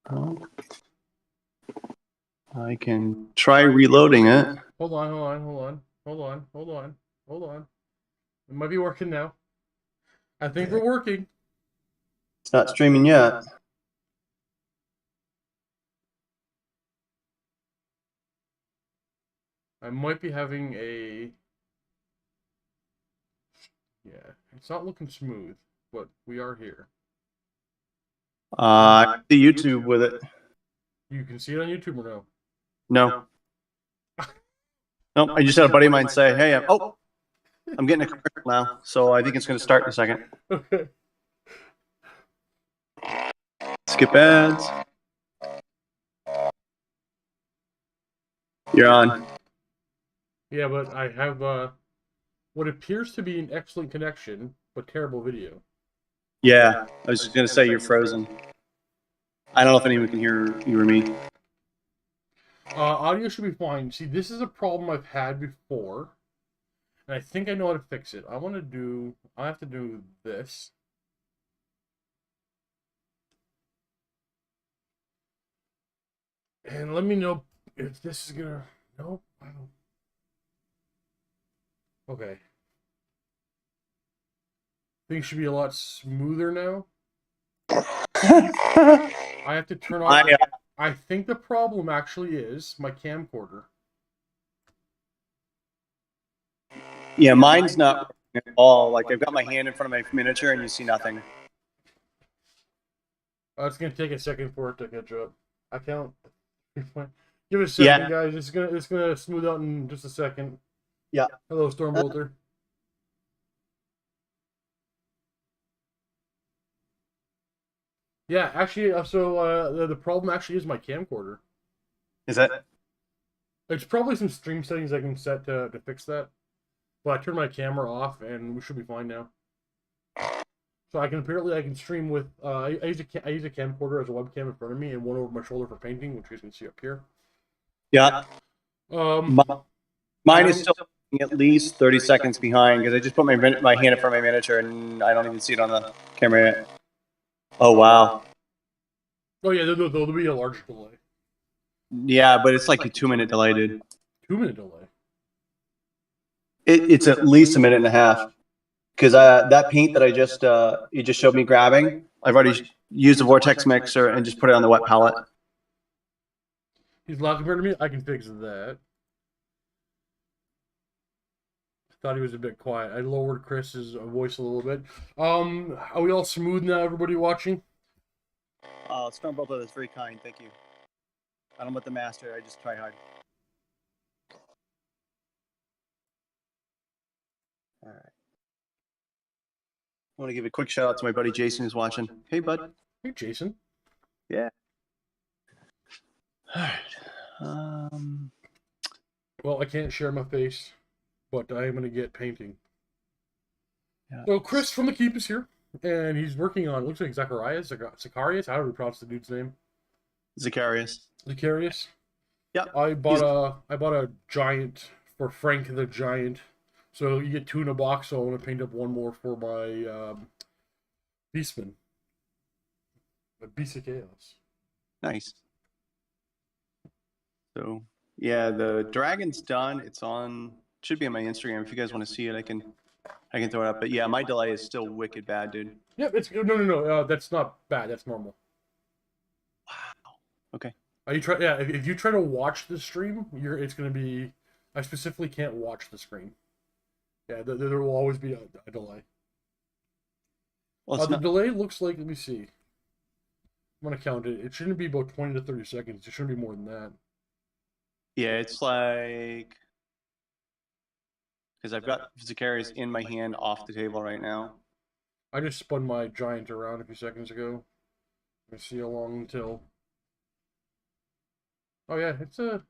Oh. I can try reloading it. Hold on. It might be working now. I think we're working. It's not streaming yet. I might be having a... Yeah, it's not looking smooth, but we are here. The YouTube with it. You can see it on YouTube or no? No. Nope. I just had a buddy of mine say, "Hey, I'm getting a commercial now, so I think it's going to start in a second." Okay. Skip ads. You're on. Yeah, but I have what appears to be an excellent connection, but terrible video. Yeah, I was going to say you're frozen. I don't know if anyone can hear you or me. Audio should be fine. See, this is a problem I've had before, and I think I know how to fix it. I have to do this. And let me know if this is gonna... Nope, I don't... Okay. Things should be a lot smoother now. I have to turn off... I think the problem actually is my camcorder. Yeah, mine's not at all. Like, I've got my hand in front of my miniature and you see nothing. It's gonna take a second for it to catch up. I can't... Give it a second, guys. It's gonna smooth out in just a second. Yeah. Hello, Stormbolter. Yeah, actually, so the problem actually is my camcorder. Is that? It's probably some stream settings I can set to fix that. But I turned my camera off, and we should be fine now. So I can stream with I use a camcorder as a webcam in front of me and one over my shoulder for painting, which you can see up here. Yeah. Mine is still at least 30 seconds behind because I just put my hand in front of my miniature and I don't even see it on the camera yet. Oh wow. Oh yeah, there'll be a large delay. Yeah, but it's like a 2-minute delay, dude. 2-minute delay. It's at least a minute and a half. Because that paint that you just showed me grabbing, I've already used a vortex mixer and just put it on the wet palette. He's loud compared to me. I can fix that. I thought he was a bit quiet. I lowered Chris's voice a little bit. Are we all smooth now, everybody watching? Stormbolter, that's very kind. Thank you. I don't want the master. I just try hard. All right. I want to give a quick shout out to my buddy Jason who's watching. Hey, bud. Hey, Jason. Yeah. All right. Well, I can't share my face, but I am going to get painting. Yeah. So Chris from the Keep is here, and he's working on, looks like Zacharias. How do we pronounce the dude's name? Zacharias. Yeah. I bought a giant for Frank the Giant. So you get 2 in a box, so I want to paint up one more for my Beastman. A Beast of Chaos. Nice. So, yeah, the dragon's done. It's on, should be on my Instagram. If you guys want to see it, I can throw it up. But yeah, my delay is still wicked bad, dude. Yep, no. That's not bad. That's normal. Wow. Okay. If you try to watch the stream, it's going to be... I specifically can't watch the screen. Yeah, there will always be a delay. Well, the delay looks like, let me see. I'm going to count it. It shouldn't be about 20 to 30 seconds. It shouldn't be more than that. Yeah, it's like... Because I've got Zacharias in my hand off the table right now. I just spun my giant around a few seconds ago. Let's see how long until... Oh yeah, it's a...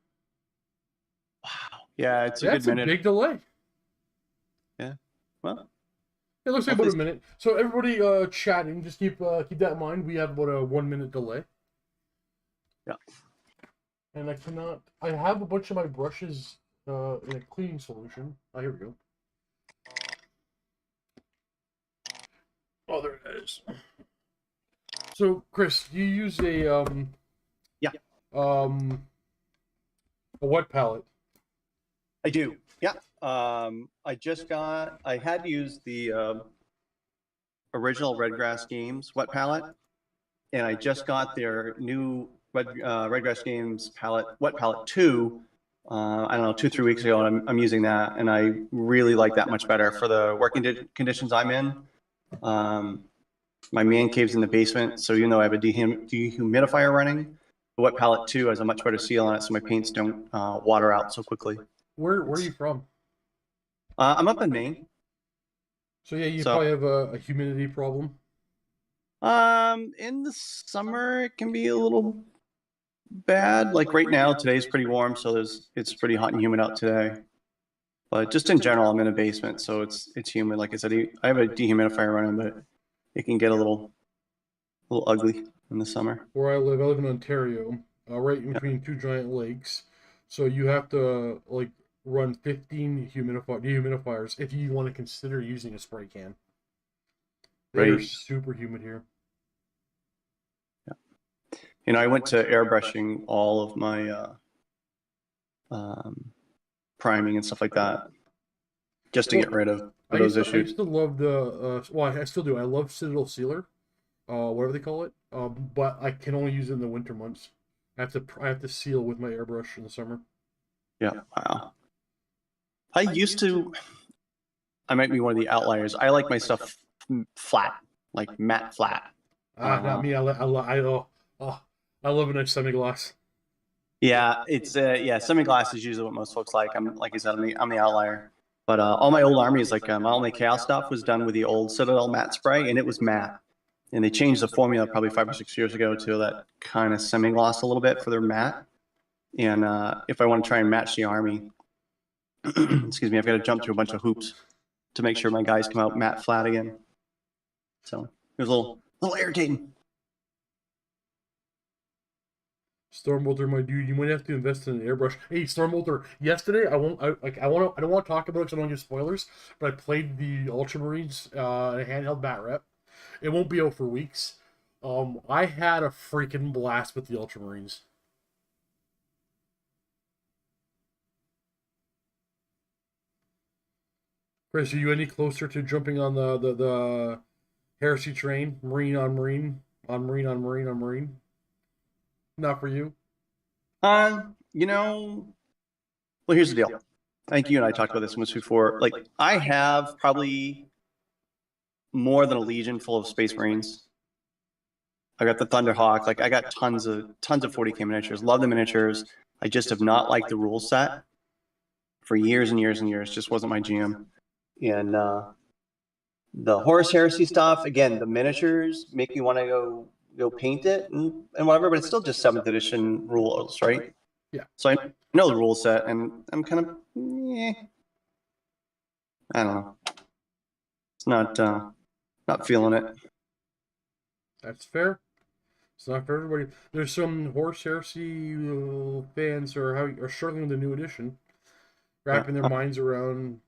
Wow. Yeah, it's a good minute. That's a big delay. Yeah. Well, it looks like about a minute. So everybody chatting, just keep that in mind. We have about a 1-minute delay. Yeah. And I have a bunch of my brushes in a cleaning solution. Oh, here we go. Oh, there it is. So, Chris, you use a Yeah. A wet palette. I do. Yeah. I had used the original Redgrass Games wet palette, and I just got their new Redgrass Games wet palette 2. I don't know, 2-3 weeks ago, and I'm using that, and I really like that much better for the working conditions I'm in. My man cave's in the basement, so even though I have a dehumidifier running, the wet palette 2 has a much better seal on it, so my paints don't water out so quickly. Where are you from? I'm up in Maine. So yeah, you probably have a humidity problem. In the summer it can be a little bad. Like right now, today's pretty warm, so it's pretty hot and humid out today. But just in general, I'm in a basement, so it's humid. Like I said, I have a dehumidifier running, but it can get a little ugly in the summer. Where I live in Ontario, right in between two giant lakes. So you have to like run 15 dehumidifiers if you want to consider using a spray can. They're super humid here. Yeah. You know, I went to airbrushing all of my priming and stuff like that, just to get rid of those issues. I used to love the well, I still do. I love Citadel Sealer, whatever they call it. But I can only use it in the winter months. I have to seal with my airbrush in the summer. Yeah. Wow. I might be one of the outliers. I like my stuff flat, like matte flat. Not me. I love a nice semi-gloss. Yeah, it's semi-gloss is usually what most folks like. Like I said, I'm the outlier. But all my old armies, like all my chaos stuff, was done with the old Citadel matte spray, and it was matte. And they changed the formula probably 5 or 6 years ago to that kind of semi-gloss a little bit for their matte. And if I want to try and match the army, excuse me, I've got to jump through a bunch of hoops to make sure my guys come out matte flat again. So it was a little irritating. Stormbolter, my dude, you might have to invest in an airbrush. Hey, Stormbolter, yesterday I don't want to talk about it because I don't give spoilers, but I played the Ultramarines handheld bat rep. It won't be out for weeks. I had a freaking blast with the Ultramarines. Chris, are you any closer to jumping on the heresy train? Marine on Marine on Marine on Marine on Marine? Not for you? You know, well, here's the deal. I think you and I talked about this once before. Like, I have probably more than a legion full of Space Marines. I got the Thunderhawk. Like, I got tons of 40K miniatures. Love the miniatures. I just have not liked the rule set for years and years and years. Just wasn't my jam. And the Horus Heresy stuff, again, the miniatures make me want to go paint it and whatever, but it's still just 7th edition rules, right? Yeah. So I know the rule set, and I'm kind of, I don't know. It's not feeling it. That's fair. It's not for everybody. There's some Horus Heresy fans are struggling with the new edition, wrapping their minds around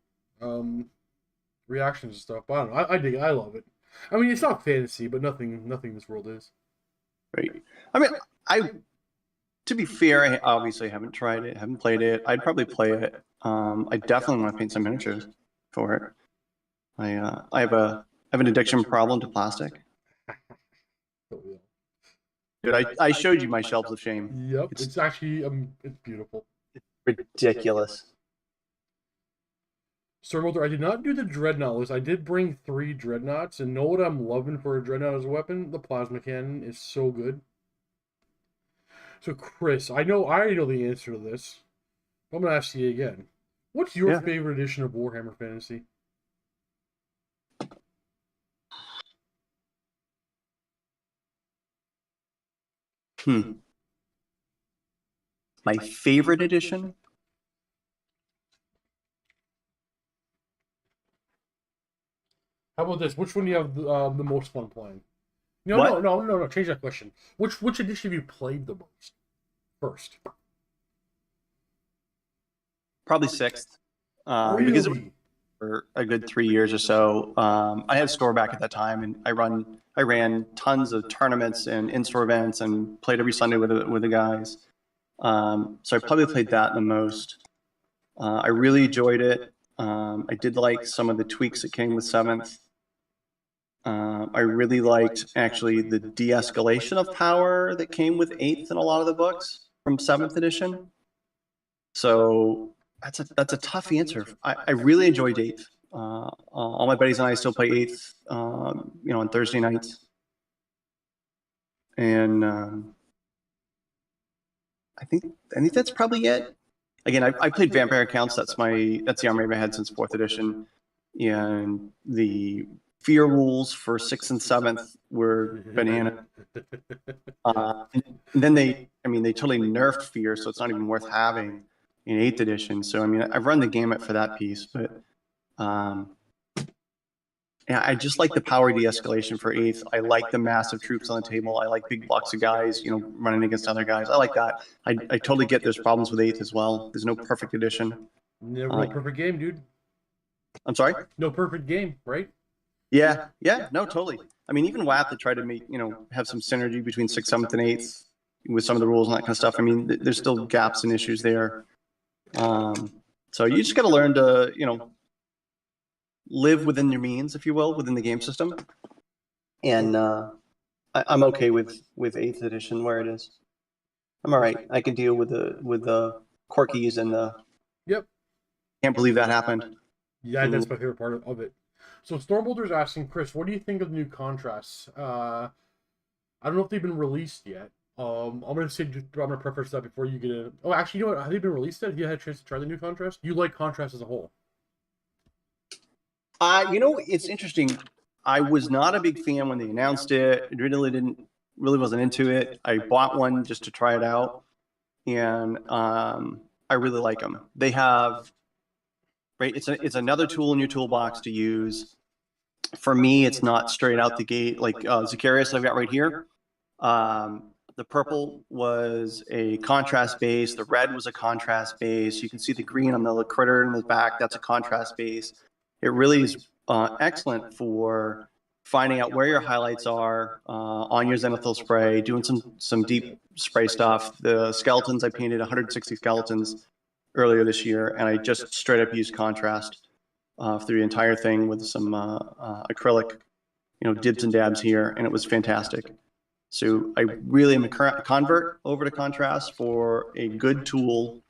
reactions and stuff. But I don't know. I dig it. I love it. I mean, it's not fantasy, but nothing in this world is. Right. I mean, to be fair, I obviously haven't tried it, haven't played it. I'd probably play it. I definitely want to paint some miniatures for it. I have an addiction problem to plastic. Dude, I showed you my shelves of shame. Yep, it's actually it's beautiful. It's ridiculous. Stormbolter, I did not do the Dreadnought list. I did bring 3 Dreadnoughts, and know what I'm loving for a Dreadnought as a weapon? The Plasma Cannon is so good. So, Chris, I already know the answer to this. But I'm going to ask you again. What's your favorite edition of Warhammer Fantasy? My favorite edition? How about this? Which one do you have the most fun playing? No. Change that question. Which edition have you played the most? First. Probably 6th. Really? for a good 3 years or so. I had a store back at that time, and I ran tons of tournaments and in-store events and played every Sunday with the guys. So I probably played that the most. I really enjoyed it. I did like some of the tweaks that came with 7th. I really liked actually the de-escalation of power that came with 8th in a lot of the books from 7th edition. So that's a tough answer. I really enjoyed 8th. All my buddies and I still play 8th, on Thursday nights. And I think that's probably it. Again, I played vampire accounts. That's the army I've had since 4th edition, and the fear rules for 6th and 7th were banana. And then they totally nerfed fear, so it's not even worth having in 8th edition. So I've run the gamut for that piece, but yeah, I just like the power de-escalation for 8th. I like the massive troops on the table. I like big blocks of guys, running against other guys. I like that. I totally get there's problems with 8th as well. There's no perfect edition. No perfect game, dude. I'm sorry? No perfect game, right? Yeah, no, totally. Even WAP that tried to make, have some synergy between 6th, 7th, and 8th with some of the rules and that kind of stuff. There's still gaps and issues there. So you just got to learn to, live within your means, if you will, within the game system. And I'm okay with 8th edition where it is. I'm all right. I can deal with the quirkies and the. Yep. Can't believe that happened. Yeah, that's my favorite part of it. So Stormbolter's asking, Chris, what do you think of the new contrasts? I don't know if they've been released yet. I'm gonna preface that before you get in. Oh, actually, you know what? Have they been released yet? Have you had a chance to try the new contrast? You like contrast as a whole? It's interesting. I was not a big fan when they announced it. Really wasn't into it. I bought one just to try it out, and I really like them. They have, right? It's another tool in your toolbox to use. For me, it's not straight out the gate like Zacharias I've got right here. The purple was a contrast base. The red was a contrast base. You can see the green on the critter in the back. That's a contrast base. It really is excellent for finding out where your highlights are on your zenithal spray, doing some deep spray stuff. The skeletons, I painted 160 skeletons earlier this year, and I just straight up used contrast through the entire thing with some acrylic, dibs and dabs here, and it was fantastic. So I really am a convert over to contrast for a good tool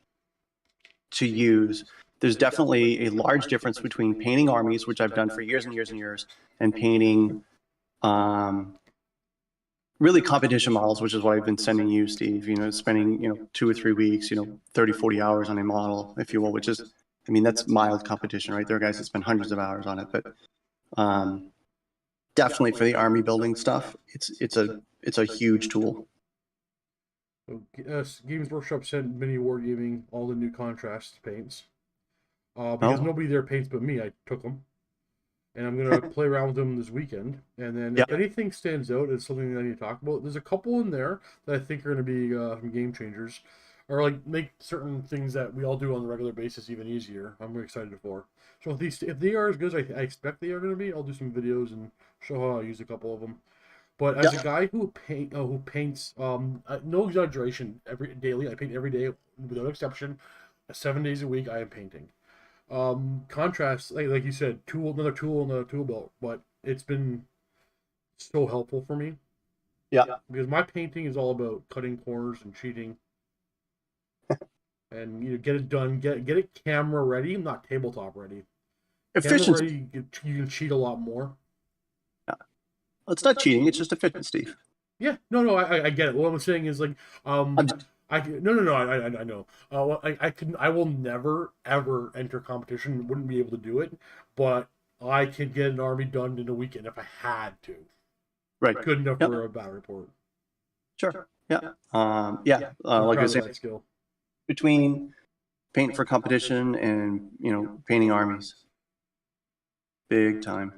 to use. There's definitely a large difference between painting armies, which I've done for years and years and years, and painting really competition models, which is what I've been sending you, Steve, spending, 2 or 3 weeks, 30, 40 hours on a model, if you will, which is, that's mild competition, right? There are guys that spend hundreds of hours on it, but definitely for the army building stuff, it's a huge tool. Games Workshop sent Mini Wargaming all the new contrast paints. Because nobody there paints but me, I took them. And I'm going to play around with them this weekend. And then if anything stands out, it's something that I need to talk about. There's a couple in there that I think are going to be some game changers. Or make certain things that we all do on a regular basis even easier. I'm really excited for. So if they are as good as I expect they are going to be, I'll do some videos and show how I use a couple of them. But as a guy who paints, no exaggeration, daily, I paint every day without exception. 7 days a week, I am painting. Contrast, like you said, another tool in the tool belt, but it's been so helpful for me. Yeah. Because my painting is all about cutting corners and cheating. And get it done, get it camera ready, not tabletop ready. Efficiency. You can cheat a lot more. Yeah. Well, it's not cheating, it's just efficient, Steve. Yeah, no, I get it. What I'm saying is I know. I will never ever enter competition. Wouldn't be able to do it, but I can get an army done in a weekend if I had to. Right. Good enough for a battle report. Sure. Yeah. Like I said, skill. Between painting for competition and painting armies, big time.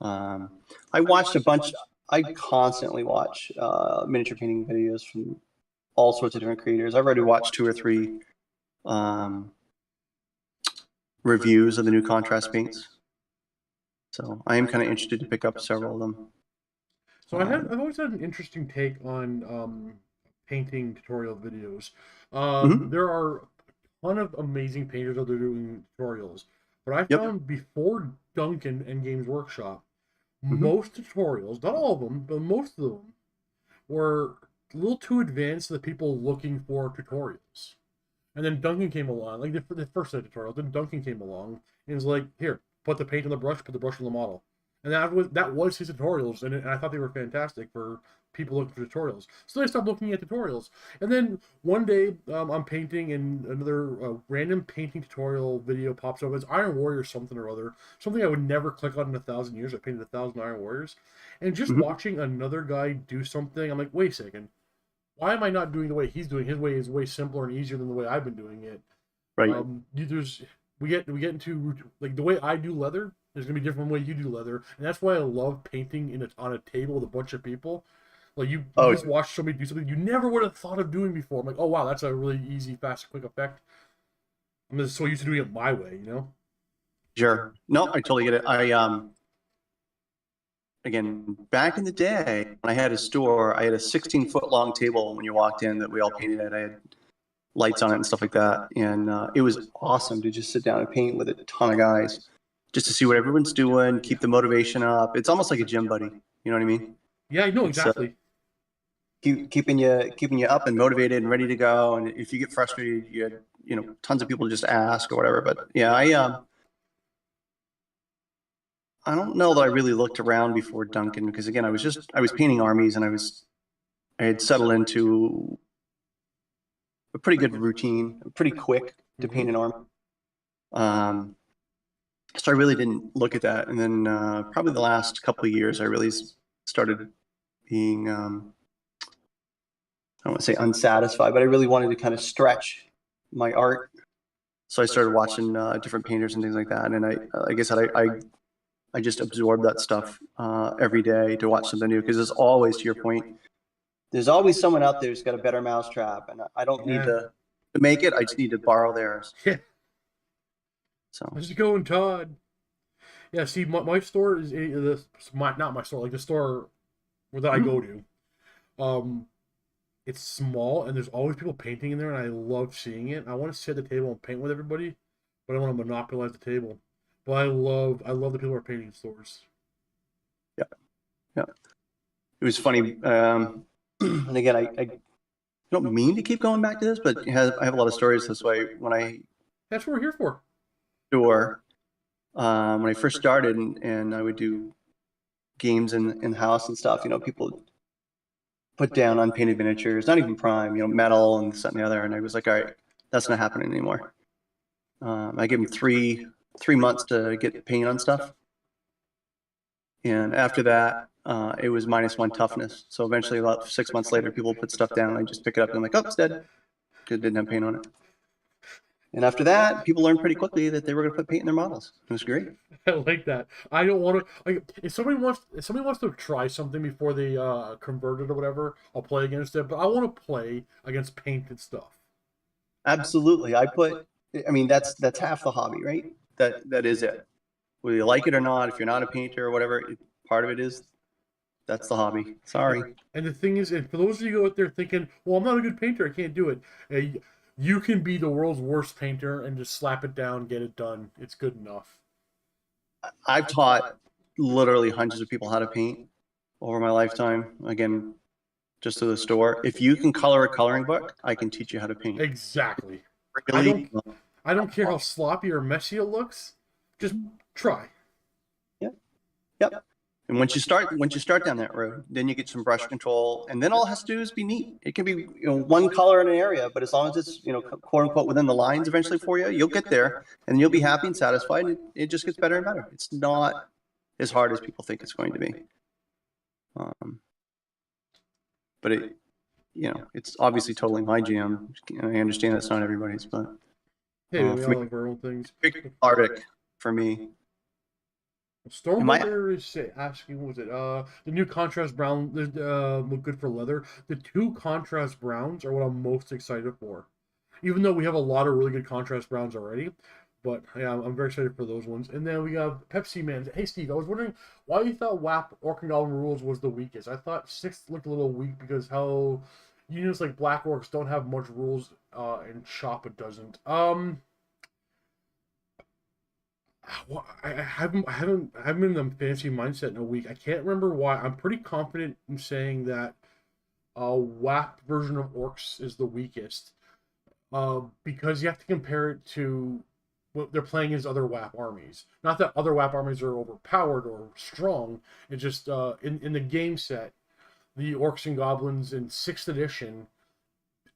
I watched a bunch. I constantly watch miniature painting videos from all sorts of different creators. I've already watched 2 or 3 reviews of the new contrast paints. So I am kind of interested to pick up several of them. So I've always had an interesting take on painting tutorial videos. There are a ton of amazing painters out there doing tutorials, but I found before Duncan and Games Workshop, most tutorials, not all of them, but most of them, were a little too advanced for the people looking for tutorials. And then Duncan came along, like the first set of tutorials. Then Duncan came along and was like, "Here, put the paint on the brush, put the brush on the model." And that was his tutorials, and I thought they were fantastic for people looking for tutorials. So I stopped looking at tutorials. And then one day, I'm painting, and another random painting tutorial video pops up. It's Iron Warrior something or other, something I would never click on in 1,000 years. I painted 1,000 Iron Warriors, and just watching another guy do something, I'm like, wait a second. Why am I not doing the way he's doing? His way is way simpler and easier than the way I've been doing it. Right. We get into like the way I do leather. There's gonna be a different way you do leather, and that's why I love painting on a table with a bunch of people. Like you just watch somebody do something you never would have thought of doing before. I'm like, oh wow, that's a really easy, fast, quick effect. I'm just so used to doing it my way, you know. Sure. No, I totally get it. Again, back in the day when I had a store, I had a 16-foot long table when you walked in that we all painted at. I had lights on it and stuff like that, and it was awesome to just sit down and paint with a ton of guys, just to see what everyone's doing, keep the motivation up. It's almost like a gym buddy. You know what I mean? Yeah, I know exactly. Keeping you up and motivated and ready to go. And if you get frustrated, you had tons of people to just ask or whatever. But yeah, I don't know that I really looked around before Duncan, because again, I was painting armies, and I had settled into a pretty good routine, pretty quick to paint an army. So I really didn't look at that. And then probably the last couple of years, I really started being, I don't want to say unsatisfied, but I really wanted to kind of stretch my art. So I started watching different painters and things like that. And like I said, I just absorb that stuff every day to watch something new, because there's always, to your point, there's always someone out there who's got a better mousetrap, and I don't need to make it. I just need to borrow theirs. Yeah. So how's it going, Todd? Yeah. See, my store is not my store, like the store that I go to. It's small, and there's always people painting in there, and I love seeing it. I want to sit at the table and paint with everybody, but I want to monopolize the table. But I love the people who are painting in stores. Yeah. It was funny. And again, I don't mean to keep going back to this, but I have a lot of stories this way. That's what we're here for. Sure. When I first started, and I would do games in the house and stuff, people put down unpainted miniatures, not even prime, metal and this, that, and the other. And I was like, all right, that's not happening anymore. I gave them three months to get paint on stuff. And after that, it was -1 toughness. So eventually, about 6 months later, people put stuff down, and I just pick it up, and I'm like, oh, it's dead, because it didn't have paint on it. And after that, people learned pretty quickly that they were going to put paint in their models. It was great. I like that. I don't want to, like, if somebody wants to try something before they convert it or whatever, I'll play against it. But I want to play against painted stuff. Absolutely. That's half the hobby, right? That is it. Whether you like it or not, if you're not a painter or whatever, part of it is, that's the hobby. Sorry. And the thing is, and for those of you out there thinking, well, I'm not a good painter, I can't do it. You can be the world's worst painter and just slap it down, get it done. It's good enough. I've taught literally hundreds of people how to paint over my lifetime. Again, just to the store. If you can color a coloring book, I can teach you how to paint. Exactly. Really? I don't care how sloppy or messy it looks. Just try. Yep. And once you start down that road, then you get some brush control, and then all it has to do is be neat. It can be one color in an area, but as long as it's quote unquote within the lines eventually for you, you'll get there, and you'll be happy and satisfied. And it just gets better and better. It's not as hard as people think it's going to be. But it's obviously totally my jam. I understand that's not everybody's, but hey, we all have our own things. Arctic for me. Stormwater is asking, what was it? The new contrast brown look good for leather. The 2 contrast browns are what I'm most excited for. Even though we have a lot of really good contrast browns already, But yeah, I'm very excited for those ones. And then we got Pepsi Man. Hey Steve, I was wondering why you thought WAP Orc and Goblin rules was the weakest. I thought 6th looked a little weak because how units like Black Orcs don't have much rules, and Choppa doesn't. I haven't been in the fantasy mindset in a week. I can't remember why. I'm pretty confident in saying that WAP version of Orcs is the weakest. Because you have to compare it to what they're playing as other WAP armies. Not that other WAP armies are overpowered or strong. It's just in the game set, the Orcs and Goblins in 6th edition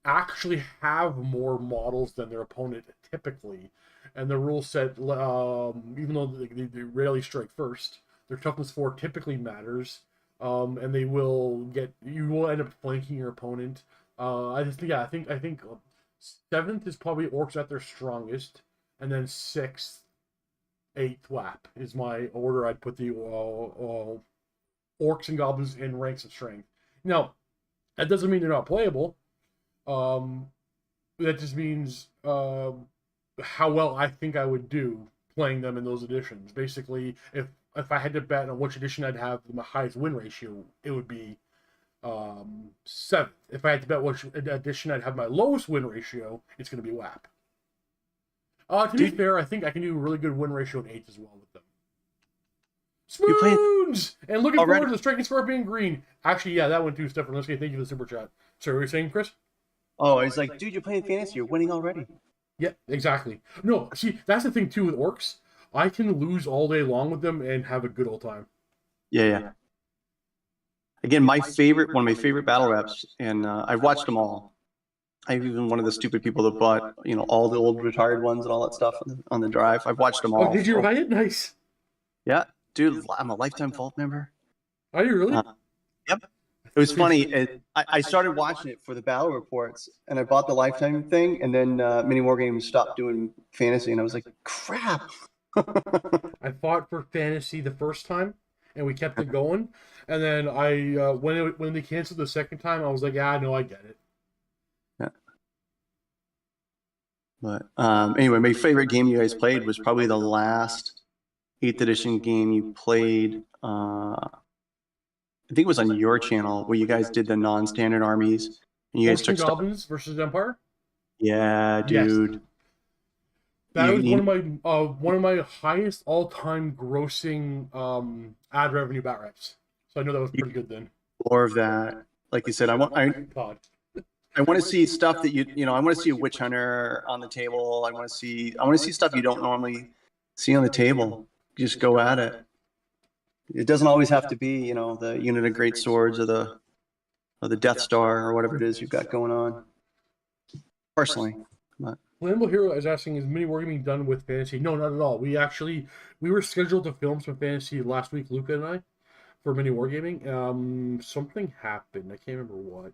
actually have more models than their opponent typically. And the rule set, even though they rarely strike first, their toughness 4 typically matters. And you will end up flanking your opponent. I think 7th is probably Orcs at their strongest, and then 6th, 8th WAP is my order. I'd put the Orcs and Goblins in ranks of strength. Now, that doesn't mean they're not playable. That just means how well I think I would do playing them in those editions. Basically, if I had to bet on which edition I'd have the highest win ratio, it would be 7th. If I had to bet which edition I'd have my lowest win ratio, it's going to be WAP. To be fair, I think I can do a really good win ratio in 8th as well with them. Spoons! And looking forward to the Striking Scorpion Green. Actually, yeah, that one too, Stefan. Let's say thank you for the super chat. Sorry, what were you saying, Chris? Oh, he's like, dude, you're playing fantasy. You're winning already. Yeah, exactly. No, see, that's the thing too with Orcs. I can lose all day long with them and have a good old time. Yeah. Again, one of my favorite battle reps, and I've watched them all. I'm even one of the stupid people that bought, all the old retired ones and all that stuff on the drive. I've watched them all. Oh, did you write it? Nice. Yeah, dude, I'm a lifetime Vault member. Are you really? Yep. It was funny. I started watching it for the battle reports, and I bought the lifetime thing, and then Mini War Games stopped doing fantasy, and I was like, crap. I fought for fantasy the first time, and we kept it going. And then when they canceled the second time, I was like, yeah, no, I get it. Yeah. But anyway, my favorite game you guys played was probably the last 8th edition game you played. I think it was on your channel where you guys did the non-standard armies. And you guys took Goblins versus Empire? Yeah, dude. Yes. That was one of my highest all-time grossing ad revenue bat reps. So I know that was pretty good then. More of that. Like you said, I want to see stuff that I want to see a witch hunter on the table. I want to see stuff you don't normally see on the table. Just go at it. It doesn't always have to be, the unit of great swords or the Death Star or whatever it is you've got going on. Personally. But Lambo Hero is asking, is Mini Wargaming done with fantasy? No, not at all. We were scheduled to film some fantasy last week, Luca and I, for Mini Wargaming. Something happened. I can't remember what.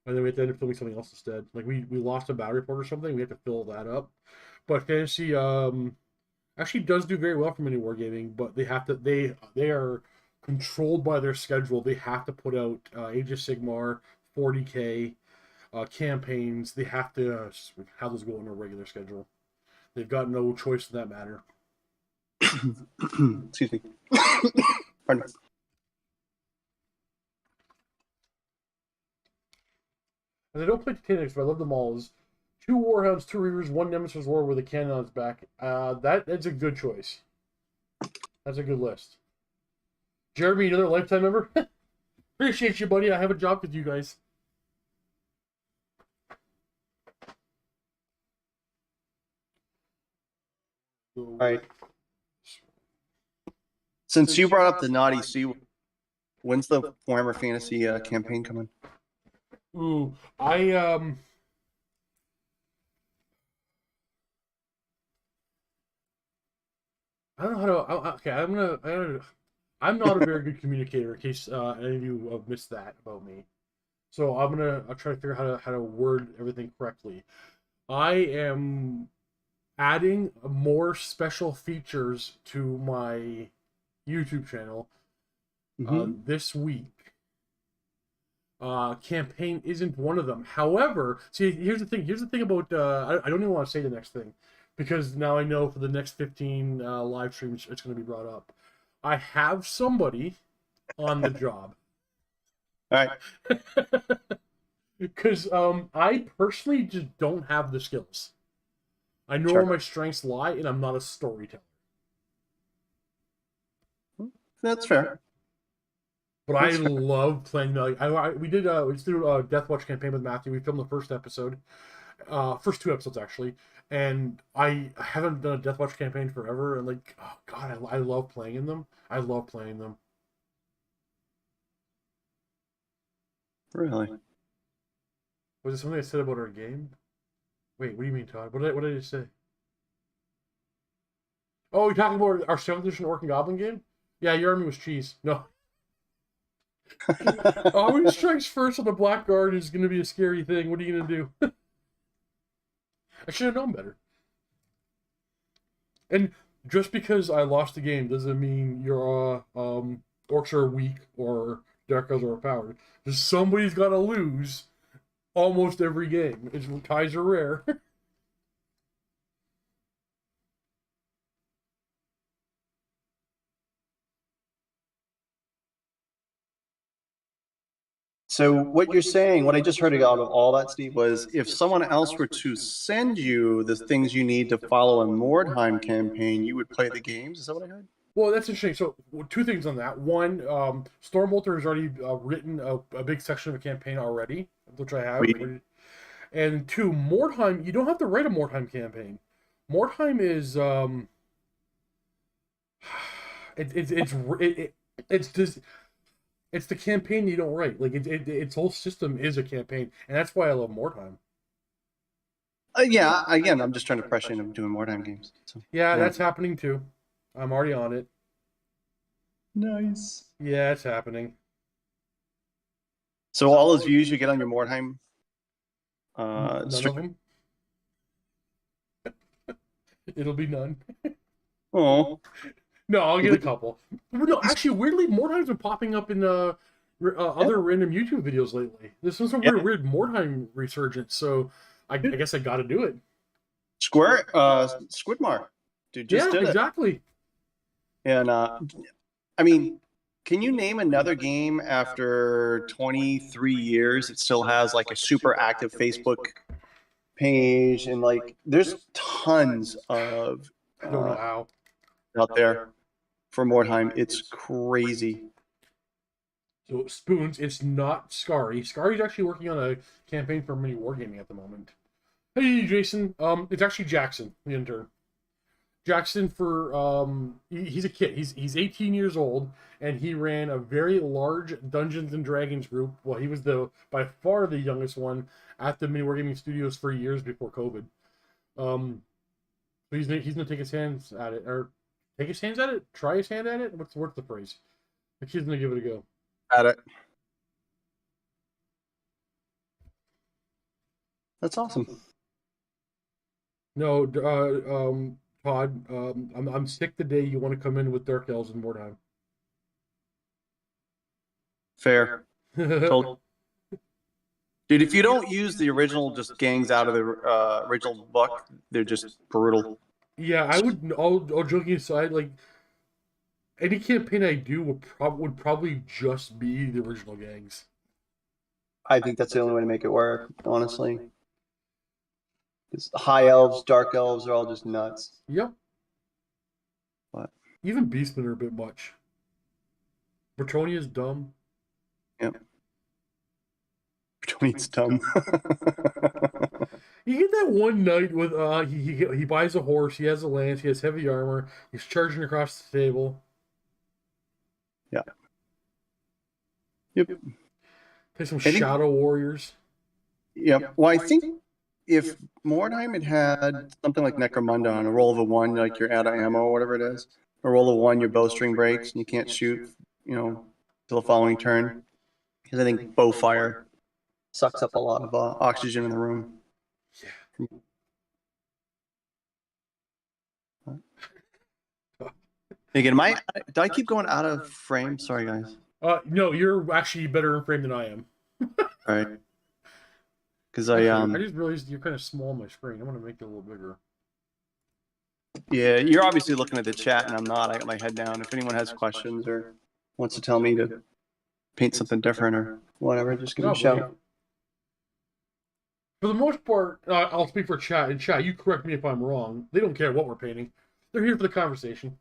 And then we had to end up filming something else instead. Like we lost a battle report or something. We had to fill that up. But fantasy actually does do very well for Mini Wargaming, but they are controlled by their schedule. They have to put out Age of Sigmar, 40K campaigns. They have to have those go on a regular schedule. They've got no choice in that matter. Excuse me. Pardon me. And I don't play Titanics, but I love them all. 2 Warhounds, 2 Reavers, 1 Nemesis War with a cannon on its back. That's a good choice. That's a good list. Jeremy, another lifetime member? Appreciate you, buddy. I have a job with you guys. All right. Since you brought up the Naughty Sea, when's the Warhammer Fantasy campaign coming? Ooh, I don't know how to. Okay, I'm not a very good communicator. In case any of you have missed that about me, so I'll try to figure out how to word everything correctly. I am adding more special features to my YouTube channel this week. Campaign isn't one of them. However, see, here's the thing about I don't even want to say the next thing. because now I know for the next 15 live streams it's going to be brought up. I have somebody on the job. All right. Because I personally just don't have the skills. I know where my strengths lie, and I'm not a storyteller. That's fair. But I love playing. We did a Death Watch campaign with Matthew. We filmed the first episode, first 2 episodes actually, and I haven't done a Death Watch campaign forever. And like, oh god, I love playing in them. I love playing them. Really? Was it something I said about our game? Wait, what do you mean, Todd? What did I just say? Oh, you're talking about our 7th edition Orc and Goblin game? Yeah, your army was cheese. No. Always strikes first on the Blackguard is going to be a scary thing. What are you going to do? I should have known better. And just because I lost the game doesn't mean your orcs are weak or dark elves are overpowered. Just somebody's got to lose almost every game. Ties are rare. So what you're saying, what I just heard out of all that, Steve, was if someone else were to send you the things you need to follow a Mordheim campaign, you would play the games? Is that what I heard? Well, that's interesting. So 2 things on that. One, Stormbolter has already written a big section of a campaign already, which I have. And 2, Mordheim, you don't have to write a Mordheim campaign. Mordheim is it's the campaign you don't write. Like its whole system is a campaign, and that's why I love Mordheim. Yeah, again, I'm just trying to pressure into doing Mordheim games. So, yeah, that's happening too. I'm already on it. Nice. Yeah, it's happening. So all those views you get on your Mordheim, none of them. It'll be none. Oh. No, I'll get a couple. No, actually, weirdly, Mordheim's been popping up in other random YouTube videos lately. This was some weird Mordheim resurgence, so I guess I got to do it. Squidmar, dude, just did it. Exactly. And I mean, can you name another game after 23 years it still has like a super active Facebook page, and like there's tons of I don't know how out there for Mordheim. It's crazy. So Spoons, it's not Scary. Scary's actually working on a campaign for mini wargaming at the moment. Hey Jason, it's actually Jackson, the intern. Jackson he's a kid. He's 18 years old, and he ran a very large Dungeons and Dragons group. Well, he was by far the youngest one at the Mini Wargaming Studios for years before COVID. So he's gonna take his hands at it, or take his hands at it, try his hand at it. What's the phrase? The kid's gonna give it a go. At it. That's awesome. No, Todd, I'm sick the day you want to come in with Dark Elves and Mordheim. Fair. Dude, if you don't use the original just gangs out of the original book, they're just brutal. Yeah, I would. All joking aside, like any campaign I do would probably just be the original gangs. I think that's the only way to make it work, honestly. Because high elves, dark elves are all just nuts. Yep. What? Even beastmen are a bit much. Bretonia's dumb. Yep. Bretonia's dumb. You get that one knight with he buys a horse, he has a lance, he has heavy armor, he's charging across the table. Yeah. Yep. Play some Shadow Warriors. Yep. Well, I think if Mordheim had something like Necromunda on a roll of a 1, like you're out of ammo or whatever it is, a roll of 1, your bowstring breaks and you can't shoot, till the following turn. Because I think bow fire sucks up a lot of oxygen in the room. Yeah. Again, do I keep going out of frame? Sorry, guys. No, you're actually better in frame than I am. All right. Because I just realized you're kind of small on my screen. I'm gonna make it a little bigger. Yeah, you're obviously looking at the chat, and I'm not. I got my head down. If anyone has questions or wants to tell me to paint something different or whatever, just give me a shout. For the most part, I'll speak for chat. And chat, you correct me if I'm wrong. They don't care what we're painting. They're here for the conversation.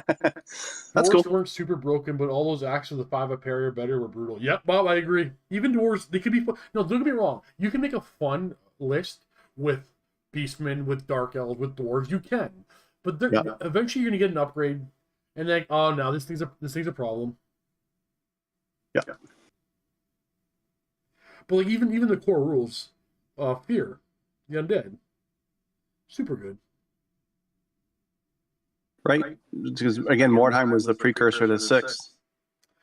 That's dwarves cool. weren't super broken, but all those acts of the 5-up parry or better were brutal. Yep, Bob, I agree. Even dwarves, they could be fun. No, don't get me wrong. You can make a fun list with beastmen, with dark elves, with dwarves. You can, but eventually you're gonna get an upgrade, and then oh, now this thing's a problem. Yeah. But like even the core rules, fear, the undead, super good. Right, because again, Mordheim was the precursor to Sixth,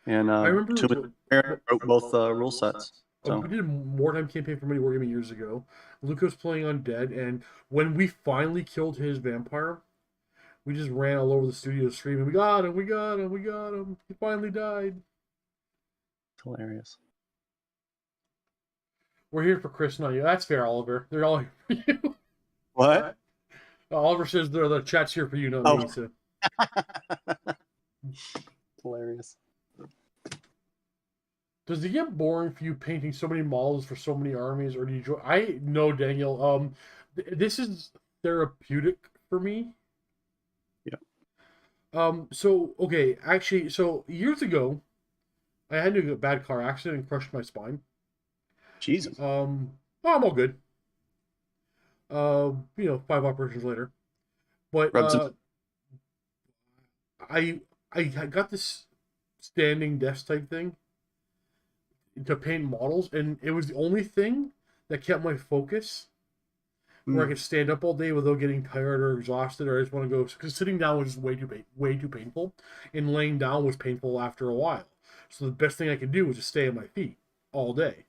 and I remember wrote both rule sets. So. We did a Mordheim campaign for Mini Wargaming years ago. Luke was playing Undead, and when we finally killed his vampire, we just ran all over the studio screaming, "We got him! We got him! We got him! He finally died!" Hilarious. We're here for Chris, not you. That's fair, Oliver. They're all here for you. What? Oliver says the chat's here for you, not me. So. Hilarious. Does it get boring for you painting so many models for so many armies, or do you enjoy? I know, Daniel. This is therapeutic for me. Yeah. So okay, actually, so years ago, I had a bad car accident and crushed my spine. Jesus. I'm all good. 5 operations later, but I got this standing desk type thing to paint models, and it was the only thing that kept my focus, where I could stand up all day without getting tired or exhausted, or I just want to go, because sitting down was just way too painful, and laying down was painful after a while. So the best thing I could do was just stay on my feet all day,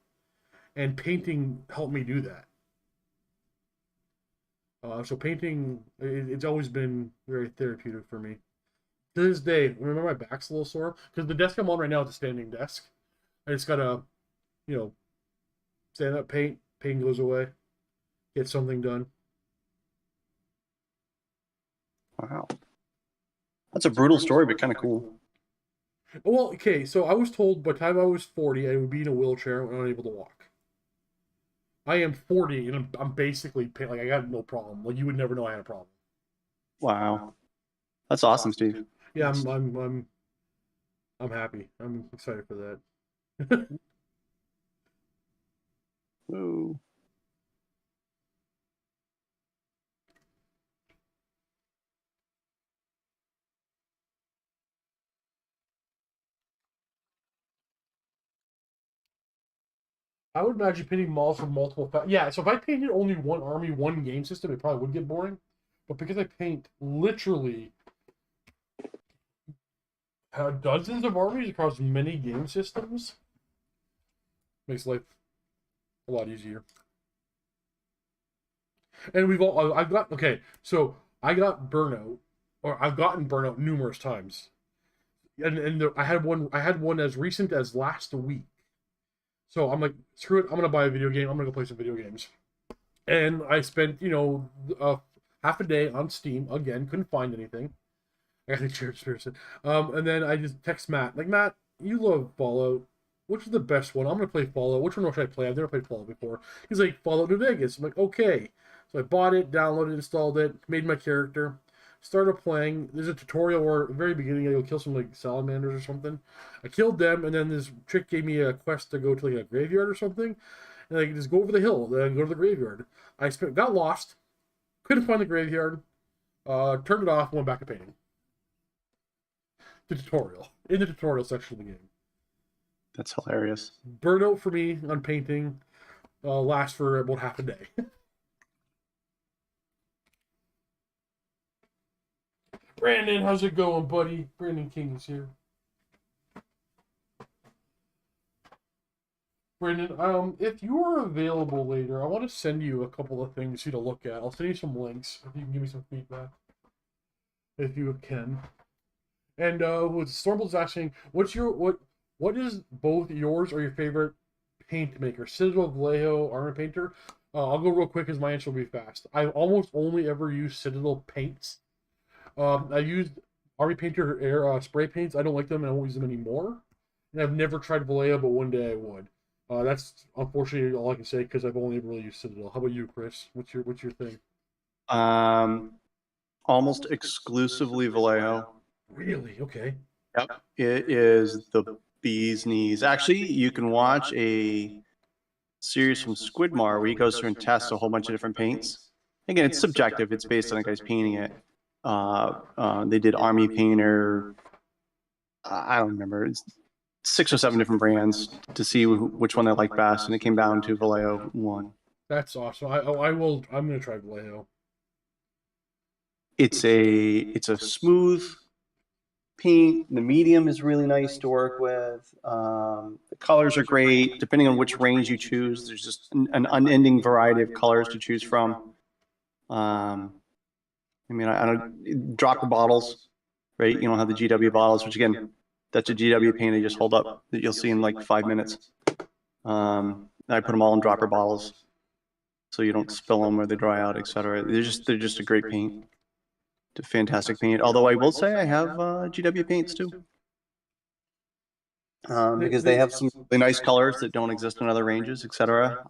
and painting helped me do that. So painting, it's always been very therapeutic for me. To this day, remember my back's a little sore because the desk I'm on right now is a standing desk. I just gotta, stand up, paint. Pain goes away. Get something done. Wow, that's a brutal story, but kind of cool. Well, okay, so I was told by the time I was 40, I would be in a wheelchair and unable to walk. I am 40, and I'm basically like I got no problem. Like you would never know I had a problem. Wow, that's awesome, Steve. Yeah, I'm happy. I'm excited for that. Whoa. I would imagine painting models for multiple. Yeah, so if I painted only one army, one game system, it probably would get boring. But because I paint literally dozens of armies across many game systems, makes life a lot easier. And I've got burnout, or I've gotten burnout numerous times, and I had one as recent as last week. So I'm like, screw it, I'm gonna buy a video game. I'm gonna go play some video games, and I spent half a day on Steam again. Couldn't find anything. I got the chair spirit. And then I just text Matt, like, Matt, you love Fallout. Which is the best one? I'm gonna play Fallout. Which one should I play? I've never played Fallout before. He's like, Fallout New Vegas. I'm like, okay. So I bought it, downloaded, installed it, made my character, started playing. There's a tutorial where at the very beginning I go kill some like salamanders or something. I killed them, and then this chick gave me a quest to go to like a graveyard or something, and I just go over the hill, then go to the graveyard. Got lost, couldn't find the graveyard, turned it off, went back to painting. The tutorial in the tutorial section of the game. That's hilarious. Burnout for me on painting lasts for about half a day. Brandon, how's it going, buddy? Brandon King is here. Brandon, if you are available later, I want to send you a couple of things for you to look at. I'll send you some links if you can give me some feedback. If you can. And with Stormbolt asking, what is both yours or your favorite paint maker? Citadel, Vallejo, Armor Painter? I'll go real quick because my answer will be fast. I've almost only ever used Citadel paints I used Army Painter air spray paints. I don't like them, and I won't use them anymore. And I've never tried Vallejo, but one day I would. That's unfortunately all I can say because I've only ever really used Citadel. How about you, Chris? What's your thing? Almost exclusively Vallejo. Really? Okay. Yep. It is the bee's knees. Actually, you can watch a series from Squidmar where he goes through and tests a whole bunch of different paints. Again, it's subjective. It's based on the guys painting it. They did Army Painter. I don't remember. It's 6 or 7 different brands to see which one they like best, and it came down to Vallejo one. That's awesome. I will. I'm gonna try Vallejo. It's a smooth paint. The medium is really nice to work with. The colors are great. Depending on which range you choose, there's just an unending variety of colors to choose from. I mean, I don't dropper bottles, right? You don't have the GW bottles, which again, that's a GW paint they just hold up that you'll see in like 5 minutes. I put them all in dropper bottles so you don't spill them or they dry out, etc. They're just a great paint. It's a fantastic paint. Although I will say I have GW paints too. Because they have some really nice colors that don't exist in other ranges, etc.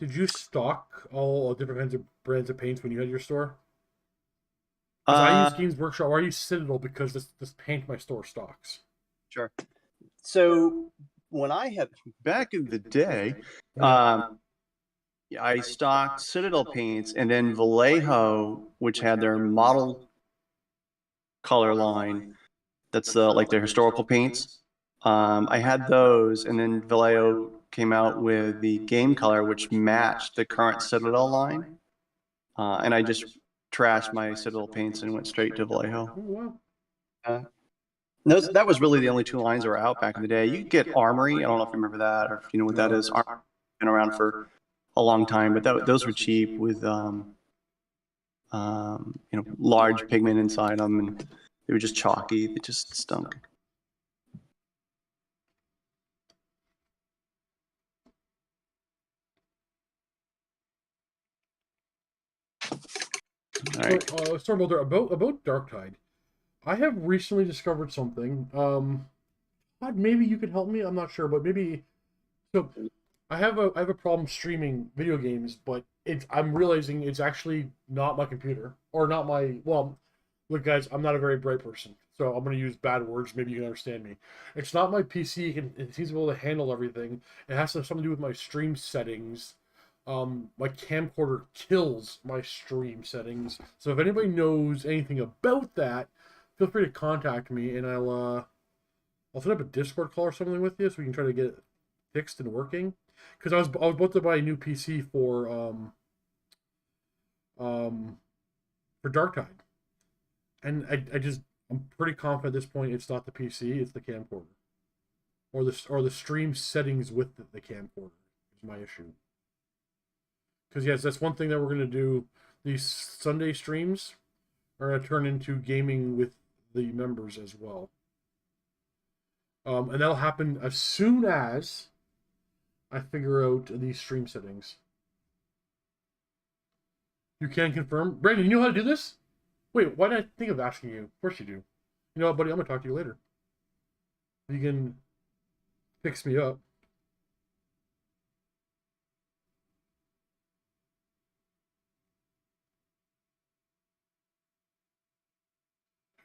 Did you stock all different kinds of brands of paints when you had your store? I use Games Workshop or I use Citadel because this paint my store stocks. Sure. So when I had back in the day, I stocked Citadel paints and then Vallejo, which had their model color line. That's like their historical paints. I had those, and then Vallejo came out with the game color, which matched the current Citadel line. And I just trashed my Citadel paints and went straight to Vallejo. Oh, wow. That was really the only 2 lines that were out back in the day. You could get Armory. I don't know if you remember that or if you know what that is. Armory's been around for a long time, but those were cheap with large pigment inside them, and they were just chalky. They just stunk. All right. So, Storm Boulder, about Darktide, I have recently discovered something. Maybe you could help me. I'm not sure, but maybe. So, I have a problem streaming video games, but I'm realizing it's actually not my computer or not my. Well, look, guys, I'm not a very bright person, so I'm going to use bad words. Maybe you can understand me. It's not my PC. It seems to be able to handle everything. It has to have something to do with my stream settings. My camcorder kills my stream settings. So if anybody knows anything about that, feel free to contact me, and I'll set up a Discord call or something with you so we can try to get it fixed and working. Because I was about to buy a new PC for Darktide, and I'm pretty confident at this point it's not the PC, it's the camcorder, or the stream settings with the camcorder is my issue. Because yes, that's one thing that we're gonna do. These Sunday streams are gonna turn into gaming with the members as well, and that'll happen as soon as I figure out these stream settings. You can confirm, Brandon. You know how to do this? Wait, why did I think of asking you? Of course you do. You know what, buddy? I'm gonna talk to you later. You can fix me up.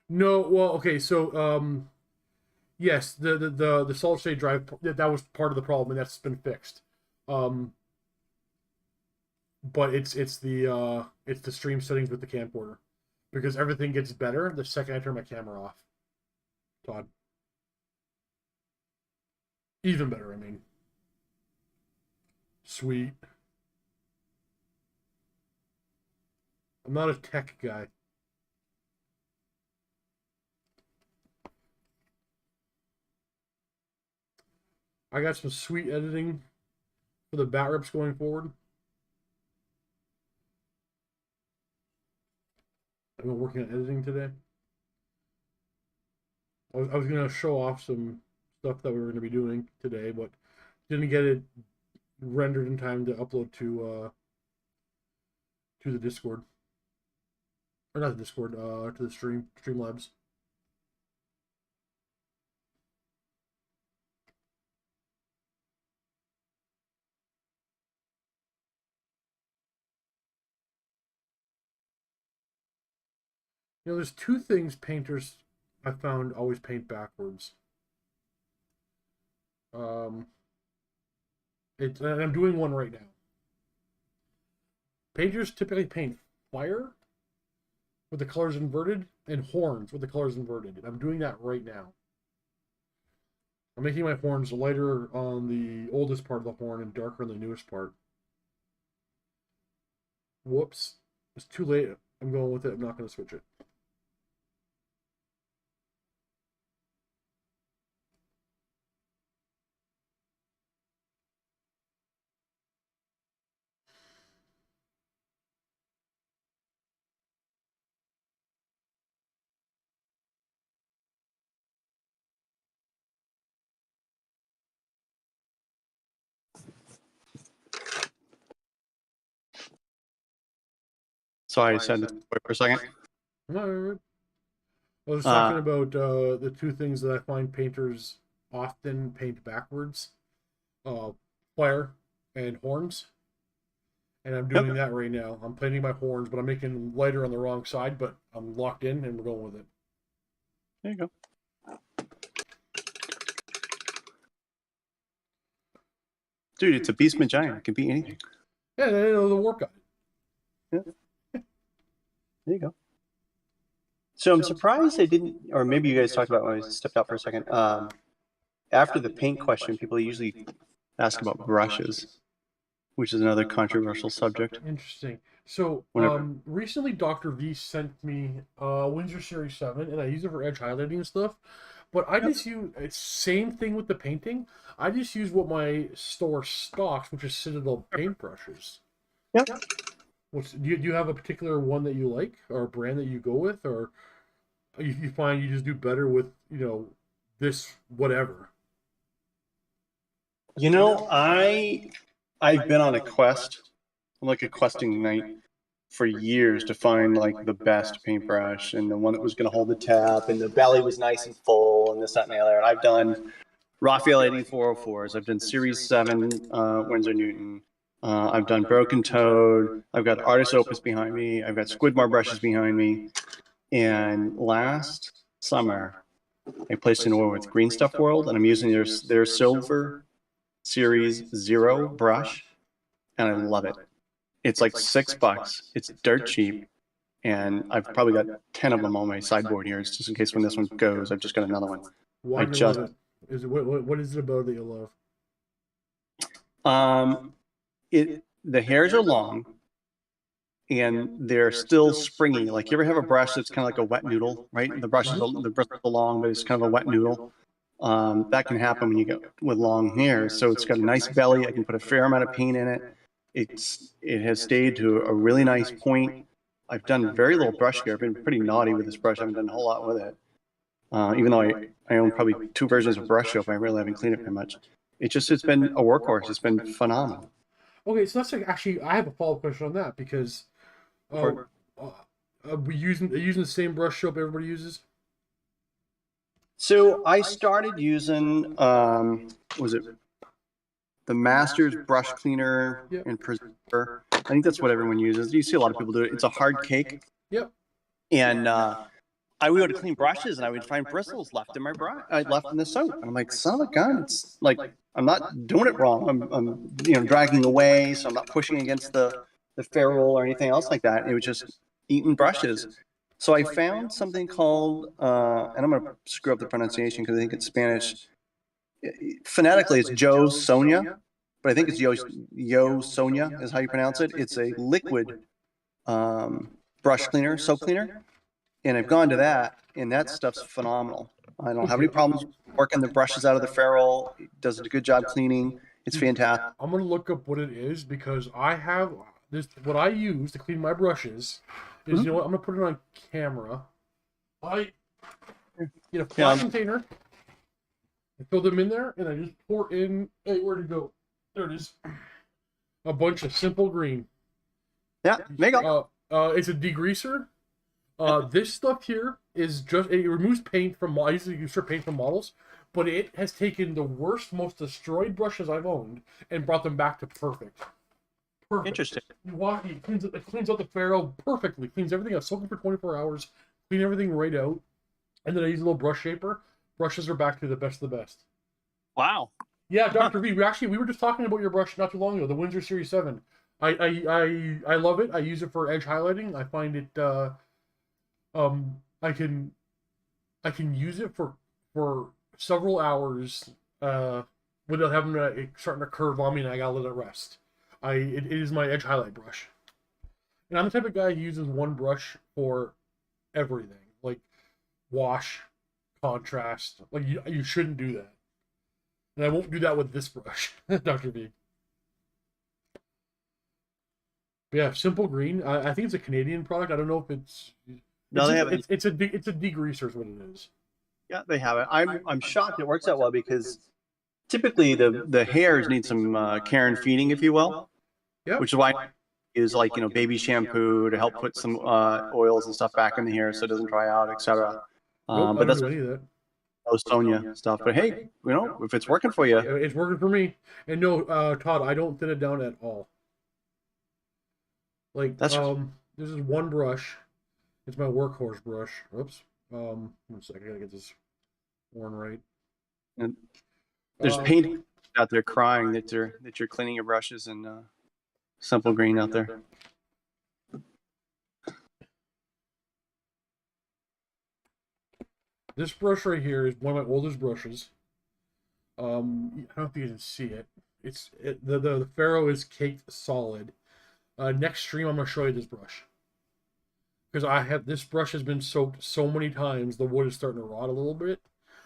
No, well, okay, so yes, the solid state drive that was part of the problem, and that's been fixed. But it's the stream settings with the camcorder, because everything gets better the second I turn my camera off. Todd, even better. I mean, sweet. I'm not a tech guy. I got some sweet editing for the bat rips going forward. I've been working on editing today. I was going to show off some stuff that we were going to be doing today, but didn't get it rendered in time to upload to the Discord. or not the Discord, to the Streamlabs. There's two things painters I found always paint backwards. And I'm doing one right now. Painters typically paint fire with the colors inverted and horns with the colors inverted. And I'm doing that right now. I'm making my horns lighter on the oldest part of the horn and darker on the newest part. Whoops. It's too late. I'm going with it. I'm not going to switch it. Sorry, I said this for a second. No, I was talking about the two things that I find painters often paint backwards. Fire and horns. And I'm doing that right now. I'm painting my horns, but I'm making them lighter on the wrong side, but I'm locked in and we're going with it. There you go. Dude, it's a beastman giant. It can be anything. Yeah, the warp guy. Yeah. There you go. So I'm surprised they didn't, or maybe you guys talked about when I stepped out for a second. After the paint question, people usually ask about brushes, which is another controversial subject. Interesting. So recently Dr. V sent me Windsor Series 7, and I use it for edge highlighting and stuff. But I just use, it's same thing with the painting. I just use what my store stocks, which is Citadel paintbrushes. Yep. Do you have a particular one that you like, or a brand that you go with, or you find you just do better with, this whatever? I've been on a quest, like a questing night, for years to find like the best paintbrush and the one that was going to hold the tap and the belly was nice and full and this, that, and the other. And I've done Raphael 8404s. I've done Series 7 Winsor Newton. I've done Broken Toad. I've got Artist Opus behind me. I've got Squidmar brushes behind me. And last summer, I placed an order with Green Stuff World, and I'm using their Silver Series 0 brush, and I love it. It's like $6. It's dirt cheap, and I've probably got 10 of them on my sideboard here, just in case when this one goes, I've just got another one. Why do you love it? What is it about that you love? The hairs are long, and they're still springy. Like, you ever have a brush that's kind of like a wet noodle, right? The brush is long, but it's kind of a wet noodle. That can happen when you get with long hair. So it's got a nice belly. I can put a fair amount of paint in it. It has stayed to a really nice point. I've done very little brush care. I've been pretty naughty with this brush. I haven't done a whole lot with it. Even though I own probably 2 versions of Brush Soap, I really haven't cleaned it very much. It's been a workhorse. It's been phenomenal. Okay, so that's actually, I have a follow-up question on that, because we using the same brush soap everybody uses? So I started using was it the Masters brush cleaner and preserver? I think that's what everyone uses. You see a lot of people do it. It's a hard cake. Yep. And I would go to clean brushes, and I would find bristles left in my brush, left in the soap. And I'm like, son of a gun! It's like I'm not doing it wrong. I'm dragging away, so I'm not pushing against the ferrule or anything else like that. It was just eating brushes. So I found something called, and I'm going to screw up the pronunciation because I think it's Spanish. Phonetically, it's Joe Sonia, but I think it's Yo Sonia is how you pronounce it. It's a liquid brush cleaner, soap cleaner. And I've gone to that, and that stuff's phenomenal. I don't have any problems working the brushes out of the ferrule. It does a good job cleaning. It's fantastic. I'm going to look up what it is, because I have this. What I use to clean my brushes is, you know what, I'm going to put it on camera. I get a flat container, I fill them in there, and I just pour in, hey, where'd it go? There it is. A bunch of simple green. Yeah, there you go. It's a degreaser. This stuff here is just, it removes paint from, I usually use paint from models, but it has taken the worst, most destroyed brushes I've owned and brought them back to perfect. Perfect. Interesting. It cleans out the ferrule perfectly, cleans everything out, soaking for 24 hours, clean everything right out, and then I use a little brush shaper. Brushes are back to the best of the best. Wow. Yeah, Dr. V, we were just talking about your brush not too long ago, the Windsor Series 7. I love it. I use it for edge highlighting. I find it I can use it for several hours without having to starting to curve on me, and I gotta let it rest. It is my edge highlight brush. And I'm the type of guy who uses one brush for everything. Like wash, contrast. Like you shouldn't do that. And I won't do that with this brush, Dr. V. But yeah, Simple Green. I think it's a Canadian product. I don't know if it's. No, they have it. It's a degreaser is what it is. Yeah, they have it. I'm shocked it works that well because typically the hairs need some care and feeding, if you will. Yeah. Which is why I use like baby shampoo to help put some oils and stuff back in the hair so it doesn't dry out, etc. Nope, but that's do any of that. Sonia stuff. But hey, if it's working for you, it's working for me. And no, Todd, I don't thin it down at all. Like this is one brush. It's my workhorse brush. Oops. 1 second, I gotta get this worn right. And there's paint out there crying that you're cleaning your brushes and Simple Green out there. This brush right here is one of my oldest brushes. I don't know if you can see it. The ferrule is caked solid. Next stream, I'm gonna show you this brush because this brush has been soaked so many times. The wood is starting to rot a little bit,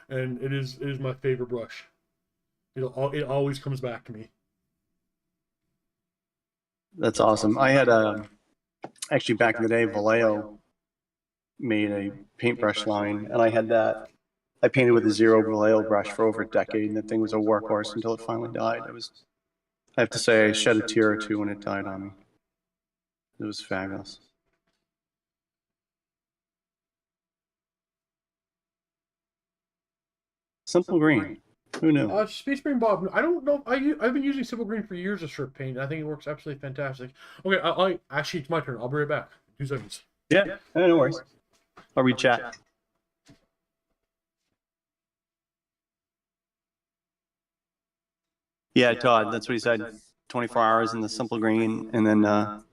and it is my favorite brush. It always comes back to me. That's awesome. I had actually back in the day, Vallejo made a paintbrush line, and I had that. I painted with a zero Vallejo brush for over a decade, and that thing was a workhorse until it finally died. I have to say, I shed a tear or two when it died on me. It was fabulous. Simple Green. Who knew? Space Marine Bob. I don't know. I've been using Simple Green for years as strip paint. I think it works absolutely fantastic. Okay, actually, it's my turn. I'll be right back. 2 seconds. Yeah, no worries. I'll read chat. Yeah, Todd, that's what he said. 24 hours in the Simple Green, and then a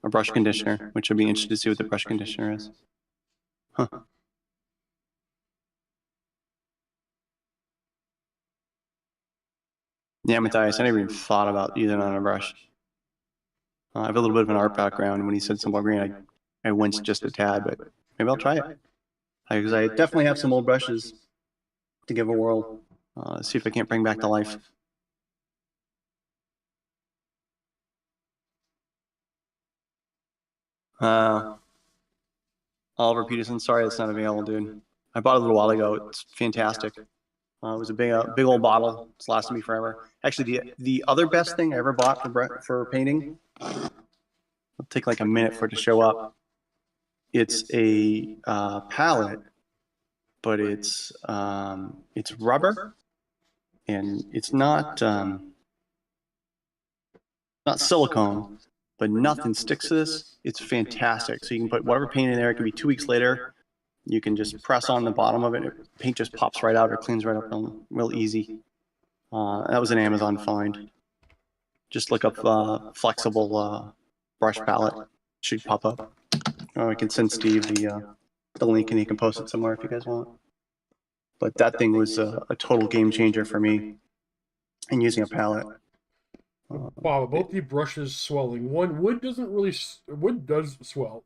brush conditioner, which I'd be interested to see what the brush conditioner is. Huh. Yeah, Matthias, I never even thought about using it on a brush. I have a little bit of an art background. When he said Simple Green, I winced just a tad, but maybe I'll try it. Because I definitely have some old brushes to give a whirl. See if I can't bring back to life. Oliver Peterson, sorry it's not available, dude. I bought it a little while ago. It's fantastic. It was a big old bottle. It's lasted me forever. Actually, the other best thing I ever bought for painting, it'll take like a minute for it to show up. It's a palette, but it's rubber, and it's not silicone, but nothing sticks to this. It's fantastic. So you can put whatever paint in there. It could be 2 weeks later. You can just press on the bottom of it. Paint just pops right out or cleans right up real easy. That was an Amazon find. Just look up flexible brush palette. Should pop up. I can send Steve the link and he can post it somewhere if you guys want. But that thing was a total game changer for me in using a palette. Wow, both the brushes swelling. Wood does swell.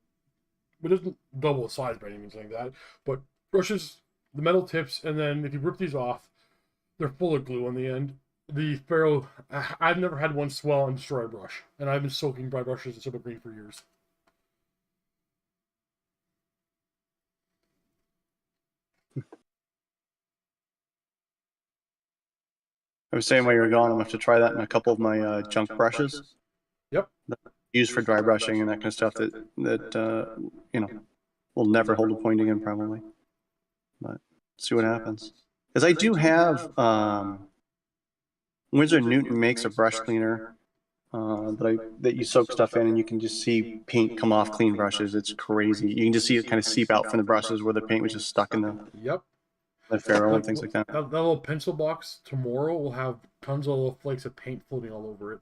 It doesn't double the size by any means like that. But brushes, the metal tips, and then if you rip these off, they're full of glue on the end. The ferrule, I've never had one swell and destroy a brush. And I've been soaking dry brushes in Simple Green for years. I was saying while you were gone, I'm going to have to try that in a couple of my junk brushes. Yep. Used for dry brushing and that kind of stuff that will never hold a point again, probably. But see what happens. Because I do have Wizard Newton makes a brush cleaner that you soak stuff in, and you can just see paint come off clean brushes. It's crazy. You can just see it kind of seep out from the brushes where the paint was just stuck in the ferrule and things like that. That little pencil box tomorrow will have tons of little flakes of paint floating all over it.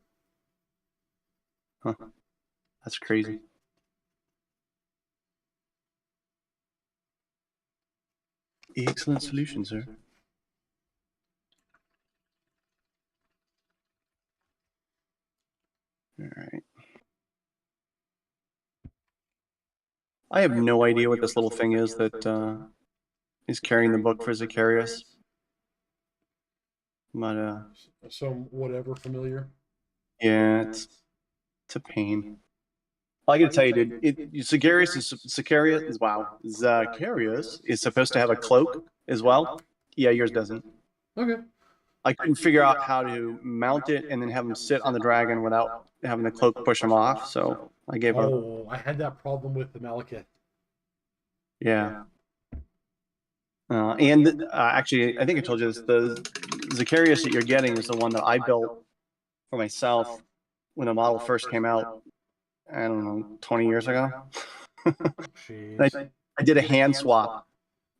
Huh. That's crazy. Excellent solution, sir. All right. I have no idea what this little thing is that is carrying the book for Zacharias. But some whatever familiar. Yeah, it's a pain. I gotta tell you, dude, Zacharias is supposed to have a cloak as well. Yeah, yours doesn't. Okay. I couldn't figure out how to mount it and then have him sit on the dragon without having the cloak push him off, so I gave up. Oh, I had that problem with the Malekith. Yeah. Actually, I think I told you this. The Zacharias that you're getting is the one that I built for myself when the model first came out. I don't know, 20 years ago. I did a hand swap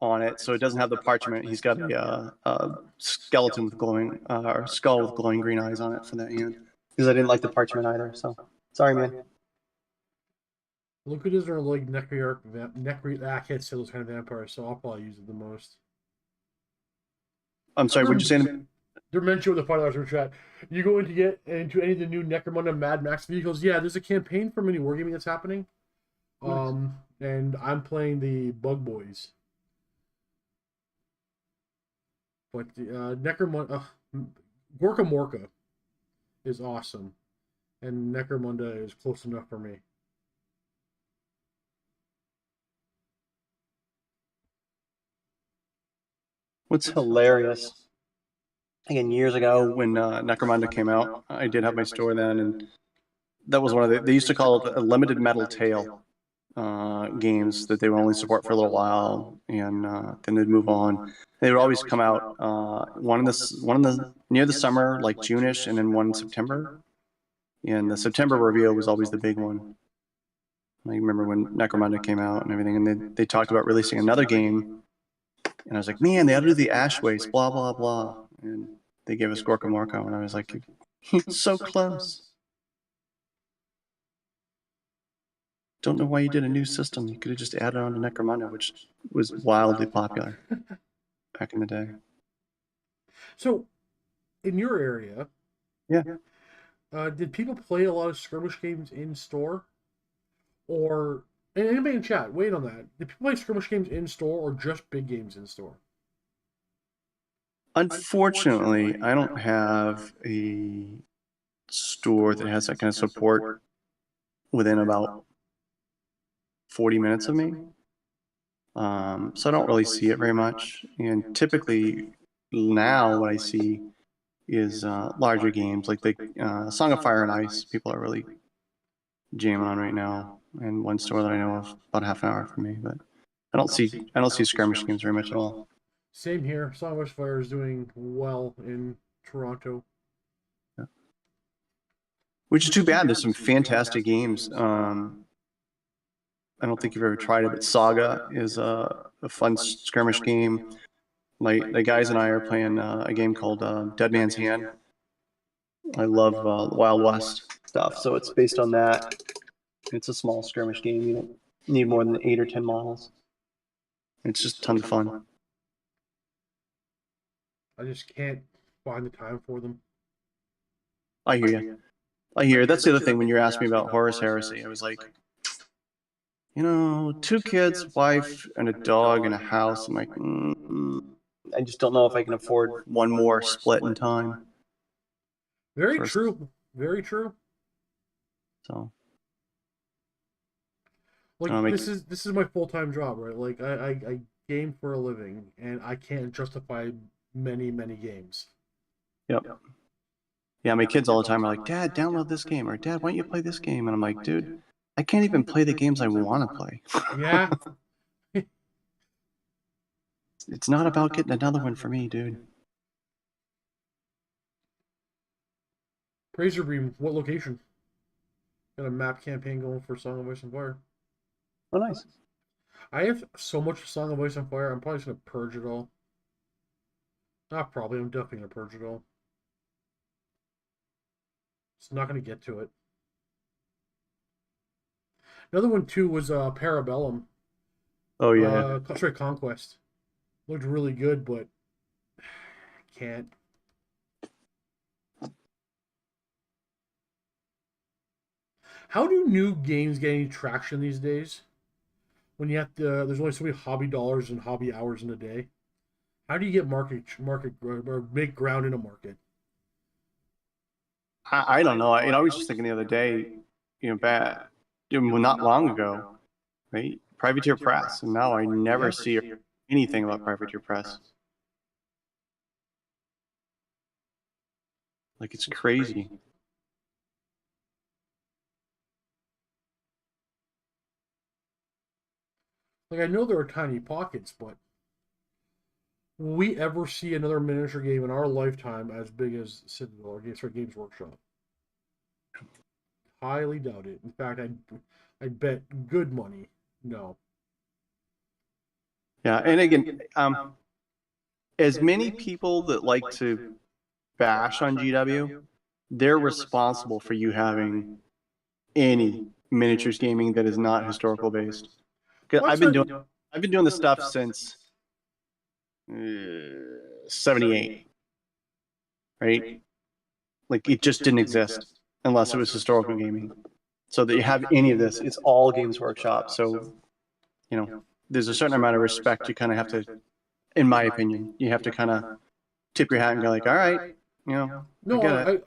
on it, so it doesn't have the parchment. He's got a skeleton with glowing, or skull with glowing green eyes on it for that hand. Because I didn't like the parchment either. So sorry, man. Look at his like I can't say those kind of vampires, so I'll probably use it the most. I'm sorry, what'd you say? They're mentioned with the $5 in chat. You going to get into any of the new Necromunda Mad Max vehicles? Yeah, there's a campaign for mini wargaming that's happening. Nice. And I'm playing the Bug Boys. But the Necromunda Gorka Morka is awesome. And Necromunda is close enough for me. What's hilarious, again, years ago when Necromunda came out, I did have my store then, and that was one of they used to call it a limited metal tail games that they would only support for a little while, and then they'd move on. They would always come out one in the near the summer, like June-ish, and then one in September. And the September reveal was always the big one. I remember when Necromunda came out and everything, and they talked about releasing another game. And I was like, man, they ought to do the Ash Waste, blah, blah, blah. And they gave us Gorka Morko, and I was like, he's so close. Don't know why you did a new system. You could have just added on to Necromunda, which was wildly popular back in the day. So, in your area, yeah, did people play a lot of skirmish games in store? Or... And anybody in chat, wait on that. Did people play skirmish games in store or just big games in store? Unfortunately, I don't have a store that has that kind of support within about 40 minutes of me. So I don't really see it very much. And typically now what I see is larger games like the Song of Fire and Ice. People are really jamming on right now. And one store that I know of, about half an hour from me, but I don't see skirmish games very much at all. Same here. Song of Fire is doing well in Toronto. Yeah. Which is too bad. There's some fantastic games. I don't think you've ever tried it, but Saga is a fun skirmish game. The guys and I are playing a game called Dead Man's Hand. I love Wild West stuff, so it's based on that. It's a small skirmish game. You don't need more than 8 or 10 models. It's just tons of fun. I just can't find the time for them. I hear you. I hear you. That's the other thing when you're asking me about Horus Heresy. I was like, 2 kids, wife, and a dog, and a house. I'm like, I just don't know if I can afford one more split in time. Very true. Very true. So. Like this is my full-time job, right? Like I game for a living, and I can't justify many games. Yep. Yeah, my kids all the time are like, Dad, download this game, or Dad, why don't you play this game? And I'm like, dude, I can't even play the games I want to play. Yeah. it's not about getting another one for me, dude. Razor Beam, what location? Got a map campaign going for Song of Ice and Fire. Oh, nice. I have so much Song of Ice and Fire, I'm probably just going to purge it all. Not probably, I'm definitely going to purge it all. Just not going to get to it. Another one, too, was Parabellum. Oh, yeah. Sorry, Conquest. Looked really good, but can't. How do new games get any traction these days? When you have to, there's only so many hobby dollars and hobby hours in a day. How do you get market or make ground in a market? I don't know. I was just thinking the other day, not long ago, right? Privateer Press, and now I never see anything about Privateer Press. Like, it's crazy. Like, I know there are tiny pockets, but will we ever see another miniature game in our lifetime as big as Citadel or Games Workshop? Highly doubt it. In fact, I'd bet good money no. Yeah, and again, as many people that like to bash on GW, they're responsible for you having any miniatures gaming that is not historical based. I've been doing this stuff since 78, right? Like, it just didn't exist unless it was historical gaming. So that you have any of this, it's all Games Workshop. So, there's a certain amount of respect you kind of have to, in my opinion, you have to kind of tip your hat and go like, all right, No,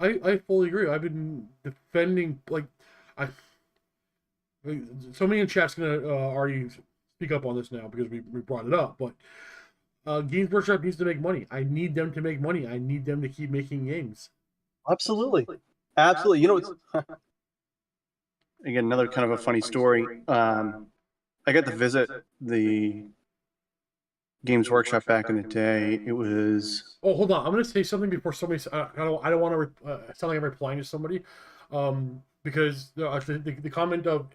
I I fully agree. I've been defending, like, somebody in chat's gonna already speak up on this now because we brought it up, but Games Workshop needs to make money. I need them to make money. I need them to keep making games. Absolutely. It's again, another kind of a funny story. I got to visit the Games Workshop back in the day. It was. Oh, hold on. I'm going to say something before somebody. I don't want to sound like I'm replying to somebody, because the comment of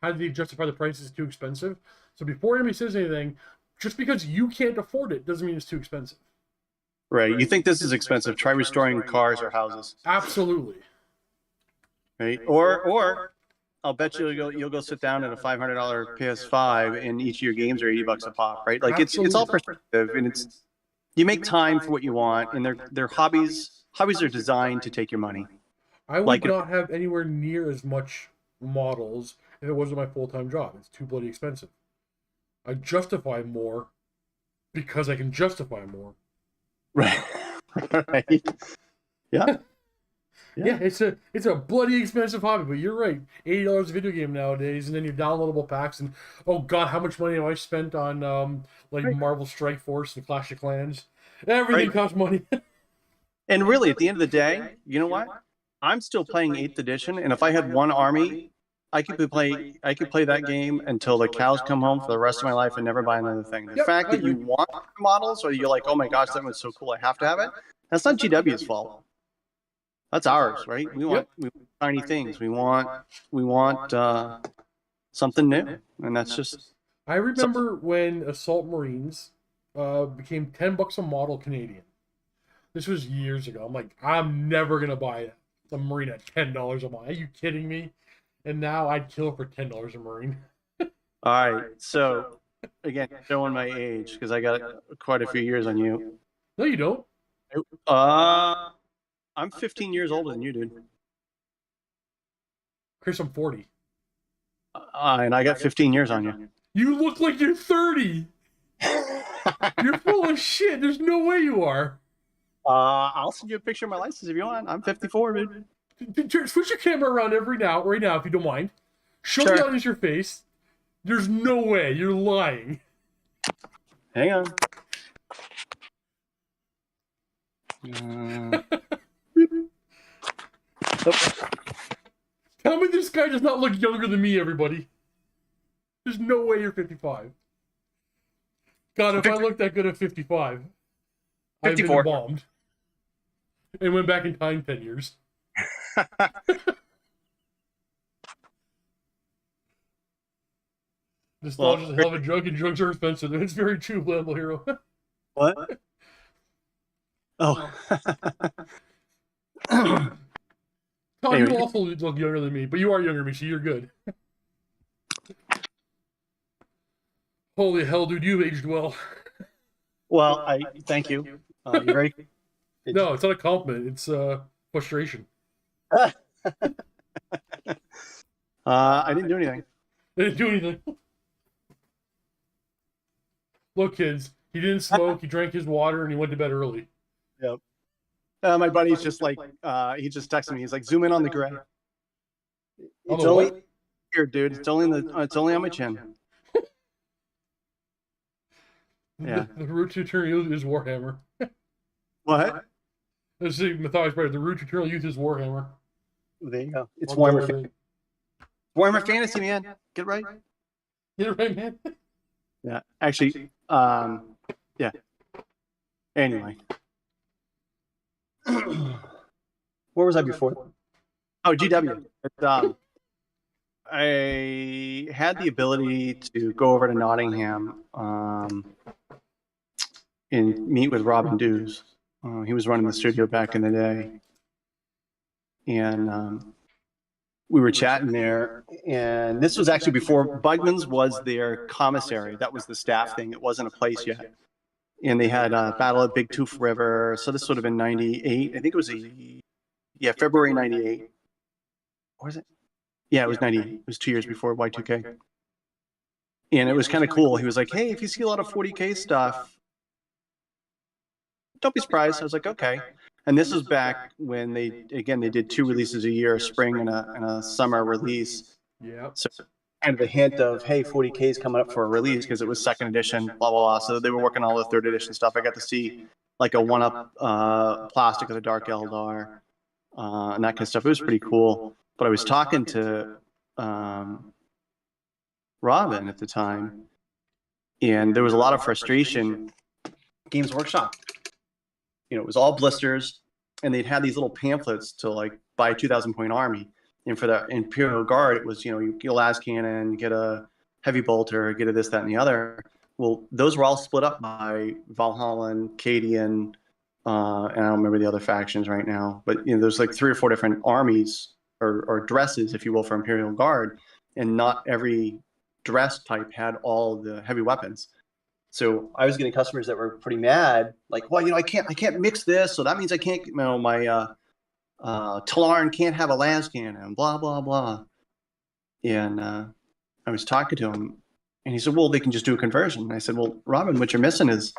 how do they justify the price is too expensive. So before anybody says anything, just because you can't afford it doesn't mean it's too expensive. Right. You think this is expensive? Try restoring cars or houses. Absolutely. Right. Or I'll bet you'll go sit down at a $500 PS5 and each of your games are $80 a pop. Right. Like, it's all perspective, and you make time for what you want, and they're hobbies. Hobbies are designed to take your money. I would not have anywhere near as much models if it wasn't my full-time job. It's too bloody expensive. I justify more because I can justify more. Right. Right. Yeah. Yeah, it's a bloody expensive hobby, but you're right. $80 a video game nowadays, and then your downloadable packs, and oh god, how much money have I spent on Marvel Strike Force and Clash of Clans? Everything costs money. And really, at the end of the day, you know what? I'm still playing 8th edition, and if I had one army, I could play that game until the cows come home for the rest of my life and never buy another thing. The fact that you want models, or you're like, oh my gosh, that was so cool, I have to have it. That's not GW's fault. That's ours, right? We want tiny things. We want something new, and that's just. I remember when Assault Marines became $10 a model Canadian. This was years ago. I'm like, I'm never gonna buy a Marine at $10 a model. Are you kidding me? And now I'd kill for $10 a Marine. All right, so again, showing my age because I got quite a few years on you. No, you don't. I'm 15 years older than you, dude. Chris, I'm 40. And I got 15 years on you. You look like you're 30. You're full of shit. There's no way you are. I'll send you a picture of my license if you want. I'm 54, dude. Switch your camera around right now, if you don't mind. Show the audience your face. There's no way. You're lying. Hang on. Tell me this guy does not look younger than me, everybody. There's no way you're 55. God, if I looked that good at 55, I'd been 54. bombed. And went back in time 10 years. Nostalgia's a hell of a drug, and drugs are expensive. It's very true, Lambo Hero. What? Oh. Tom, Anyway. you also look younger than me, but you are younger than me, so you're good. Holy hell, dude, you've aged well. Well, I thank you. You're very. No, it's not a compliment. It's frustration. I didn't do anything. They didn't do anything. Look, kids, he didn't smoke. He drank his water, and he went to bed early. Yep. My buddy's just like, he just texted me. He's like, zoom in on the gray. It's only here, dude. It's only on my chin. Yeah. The root to eternal youth is Warhammer. What? Let's see, Matthias Brady. The root to eternal youth is Warhammer. There you go. It's Warhammer. Warhammer Fantasy, man. Get it right. Get it right, man. Yeah. Actually, yeah. Anyway. Where was I before? Oh, GW. I had the ability to go over to Nottingham and meet with Robin Dews. He was running the studio back in the day. And we were chatting there. And this was actually before Bugman's was their commissary. That was the staff thing. It wasn't a place yet. And they had a battle at Big Tooth River. So this would have been 98. I think it was February 98. Or was it? Yeah, it was 98. It was 2 years before Y2K. And it was kind of cool. He was like, hey, if you see a lot of 40K stuff, don't be surprised. I was like, okay. And this was back when they did 2 releases a year, a spring and a summer release. Yeah. So kind of a hint of, hey, 40K is coming up for a release because it was second edition, blah, blah, blah. So they were working on all the third edition stuff. I got to see like a one-up plastic of the Dark Eldar and that kind of stuff. It was pretty cool. But I was talking to Robin at the time, and there was a lot of frustration. Games Workshop, it was all blisters, and they'd had these little pamphlets to like buy a 2,000-point army. And for the Imperial Guard, it was, you get a las cannon, get a heavy bolter, get a this, that, and the other. Well, those were all split up by Valhallan, Cadian, and I don't remember the other factions right now. But there's like 3 or 4 different armies or dresses, if you will, for Imperial Guard, and not every dress type had all the heavy weapons. So I was getting customers that were pretty mad, like, well, I can't mix this, so that means I can't, my Talarn can't have a las cannon, blah, blah, blah. And I was talking to him, and he said, well, they can just do a conversion. And I said, well, Robin, what you're missing is,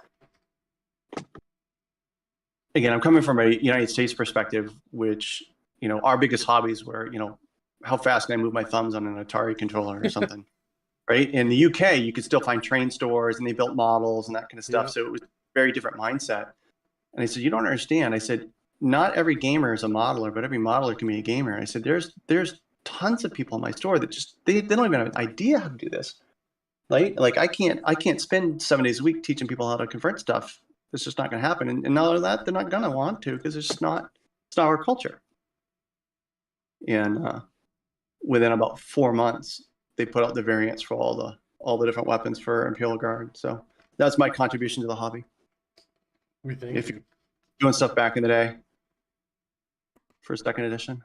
again, I'm coming from a United States perspective, which, our biggest hobbies were, how fast can I move my thumbs on an Atari controller or something, right? In the UK, you could still find train stores, and they built models and that kind of stuff. Yeah. So it was a very different mindset. And I said, you don't understand. I said, not every gamer is a modeler, but every modeler can be a gamer. I said, there's tons of people in my store that just, they don't even have an idea how to do this, right? Like I can't spend 7 days a week teaching people how to convert stuff. It's just not going to happen. And not only that, they're not going to want to, because it's not our culture. And within about 4 months, they put out the variants for all the different weapons for Imperial Guard. So that's my contribution to the hobby. We think if you're doing stuff back in the day for second edition.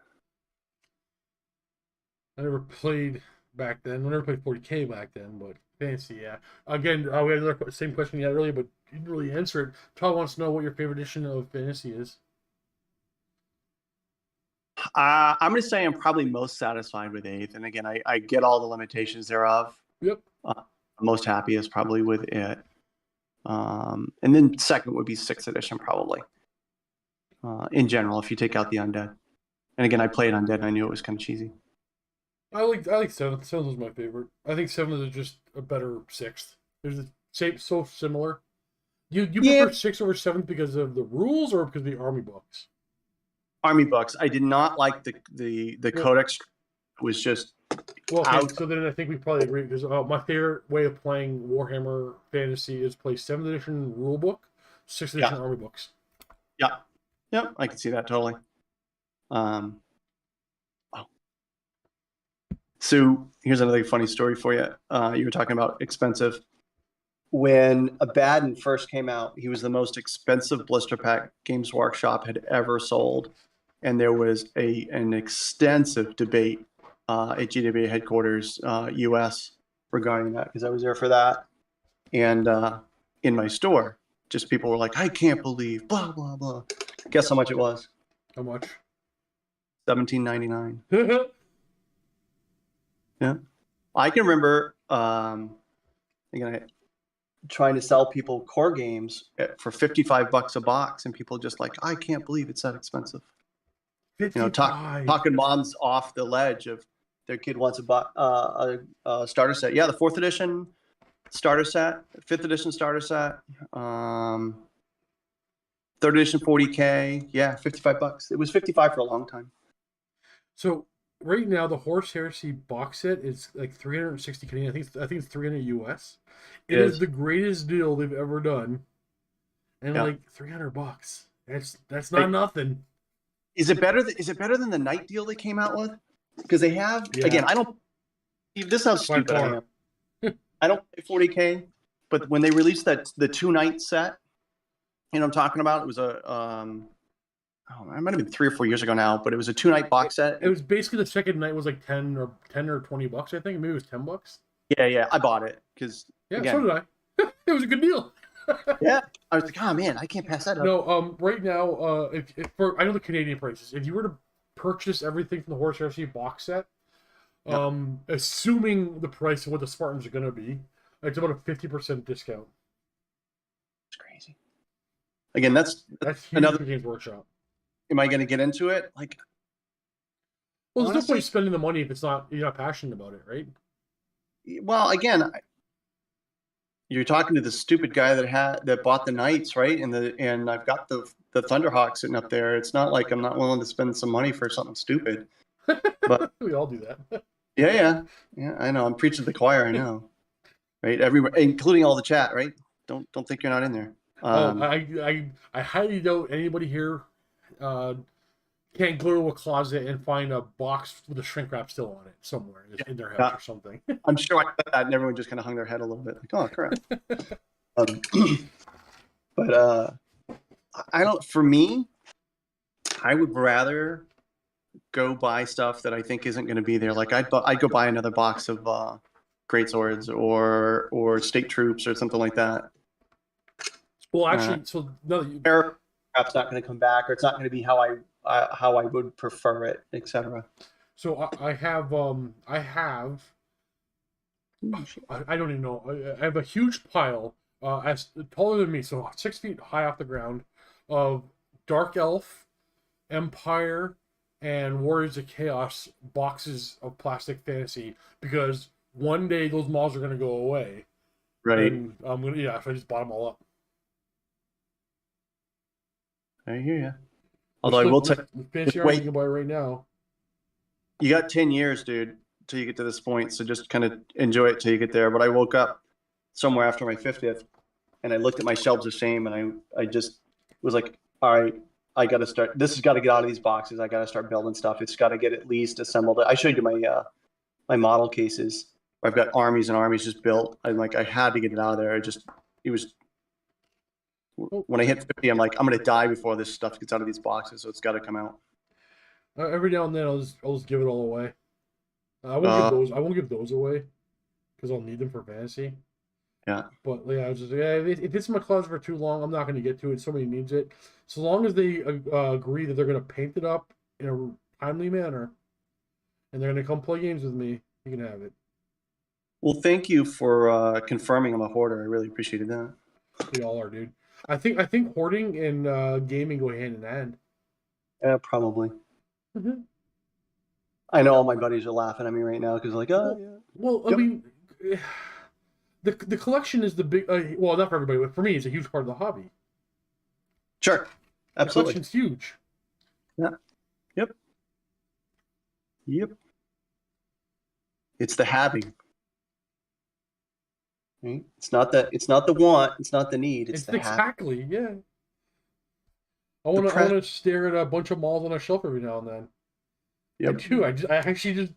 I never played back then. I never played 40K back then, but fantasy, yeah. Again, we had another same question you had earlier, but you didn't really answer it. Todd wants to know what your favorite edition of fantasy is. I'm going to say I'm probably most satisfied with 8th. And again, I get all the limitations thereof. Yep. Most happy is probably with it. And then second would be 6th edition, probably. In general, if you take out the undead. And again, I played undead and I knew it was kind of cheesy. I like 7th. 7th was my favorite. I think 7th is just a better 6th. There's the shape so similar. You prefer 6th over 7th because of the rules or because of the army books? Army books. I did not like the codex. It was just Well, okay, out. so then I think we probably agree because my favorite way of playing Warhammer Fantasy is play 7th edition rulebook, 6th edition army books. Yeah. Yep. I can see that totally. So here's another funny story for you. You were talking about expensive. When Abaddon first came out, he was the most expensive blister pack Games Workshop had ever sold. And there was an extensive debate at GWA headquarters, US, regarding that, because I was there for that. And in my store, just people were like, I can't believe, blah, blah, blah. Guess how much it was? How much? $17.99. Yeah. I can remember again, trying to sell people core games for $55 a box, and people just like, I can't believe it's that expensive. 55. Talking moms off the ledge of their kid wants a starter set. Yeah, the 4th edition starter set, 5th edition starter set, 3rd edition 40K. Yeah, $55. It was $55 for a long time. So right now, the Horse Heresy box set is like 360 Canadian. I think it's 300 US. It is the greatest deal they've ever done, and like $300. That's not nothing. Is it better? Is it better than the night deal they came out with? Because they have again. I don't. This is how stupid I am. I don't pay 40K, but when they released the 2-night set, I'm talking about, it was it might have been 3 or 4 years ago now, but it was a 2-night box set. It was basically the second night was like 10 or $20. I think maybe it was $10. Yeah, I bought it because so did I. It was a good deal. Yeah, I was like, oh man, I can't pass that up. No, right now, if for I know the Canadian prices. If you were to purchase everything from the Horse Heresy box set, assuming the price of what the Spartans are going to be, it's about a 50% discount. It's crazy. Again, that's huge another for Games Workshop. Am I going to get into it? Like, well, there's no point spending the money if you're not passionate about it, right? Well, again, you're talking to the stupid guy that bought the Knights, right? And I've got the Thunderhawk sitting up there. It's not like I'm not willing to spend some money for something stupid. But we all do that. Yeah. I know. I'm preaching to the choir. I know, right? Everywhere, including all the chat, right? Don't think you're not in there. I highly doubt anybody here can't go to a closet and find a box with a shrink wrap still on it somewhere in their house or something. I'm sure I said that, and everyone just kind of hung their head a little bit, like, "Oh, crap." But I don't. For me, I would rather go buy stuff that I think isn't going to be there. Like I'd go buy another box of Great Swords or State Troops or something like that. Well, actually, so no, perhaps not going to come back, or it's not going to be how I would prefer it, etc. So I have I don't even know. I have a huge pile, as taller than me, so 6 feet high off the ground, of Dark Elf, Empire, and Warriors of Chaos boxes of plastic fantasy, because one day those models are going to go away. Right. And I'm gonna so I just bought them all up. I hear you. Although I will tell you, you can buy right now. You got 10 years, dude, till you get to this point. So just kind of enjoy it till you get there. But I woke up somewhere after my 50th, and I looked at my shelves of shame, and I just was like, all right, I got to start. This has got to get out of these boxes. I got to start building stuff. It's got to get at least assembled. I showed you my model cases. I've got armies and armies just built. I'm like, I had to get it out of there. When I hit 50, I'm like, I'm going to die before this stuff gets out of these boxes. So it's got to come out. Every now and then, I'll just give it all away. I won't give those away because I'll need them for fantasy. Yeah. But I was just if it's in my closet for too long, I'm not going to get to it. Somebody needs it. So long as they agree that they're going to paint it up in a timely manner, and they're going to come play games with me, you can have it. Well, thank you for confirming I'm a hoarder. I really appreciated that. We all are, dude. I think hoarding and gaming go hand in hand. Yeah, probably. Mm-hmm. I know all my buddies are laughing at me right now because like, oh, yeah. Well, I mean, the collection is the big. Well, not for everybody, but for me, it's a huge part of the hobby. Sure, absolutely. The collection's huge. Yeah. Yep. It's the having. Right? It's not the want. It's not the need. It's the exactly having. yeah. I want to stare at a bunch of malls on a shelf every now and then. Yep. I do. I actually just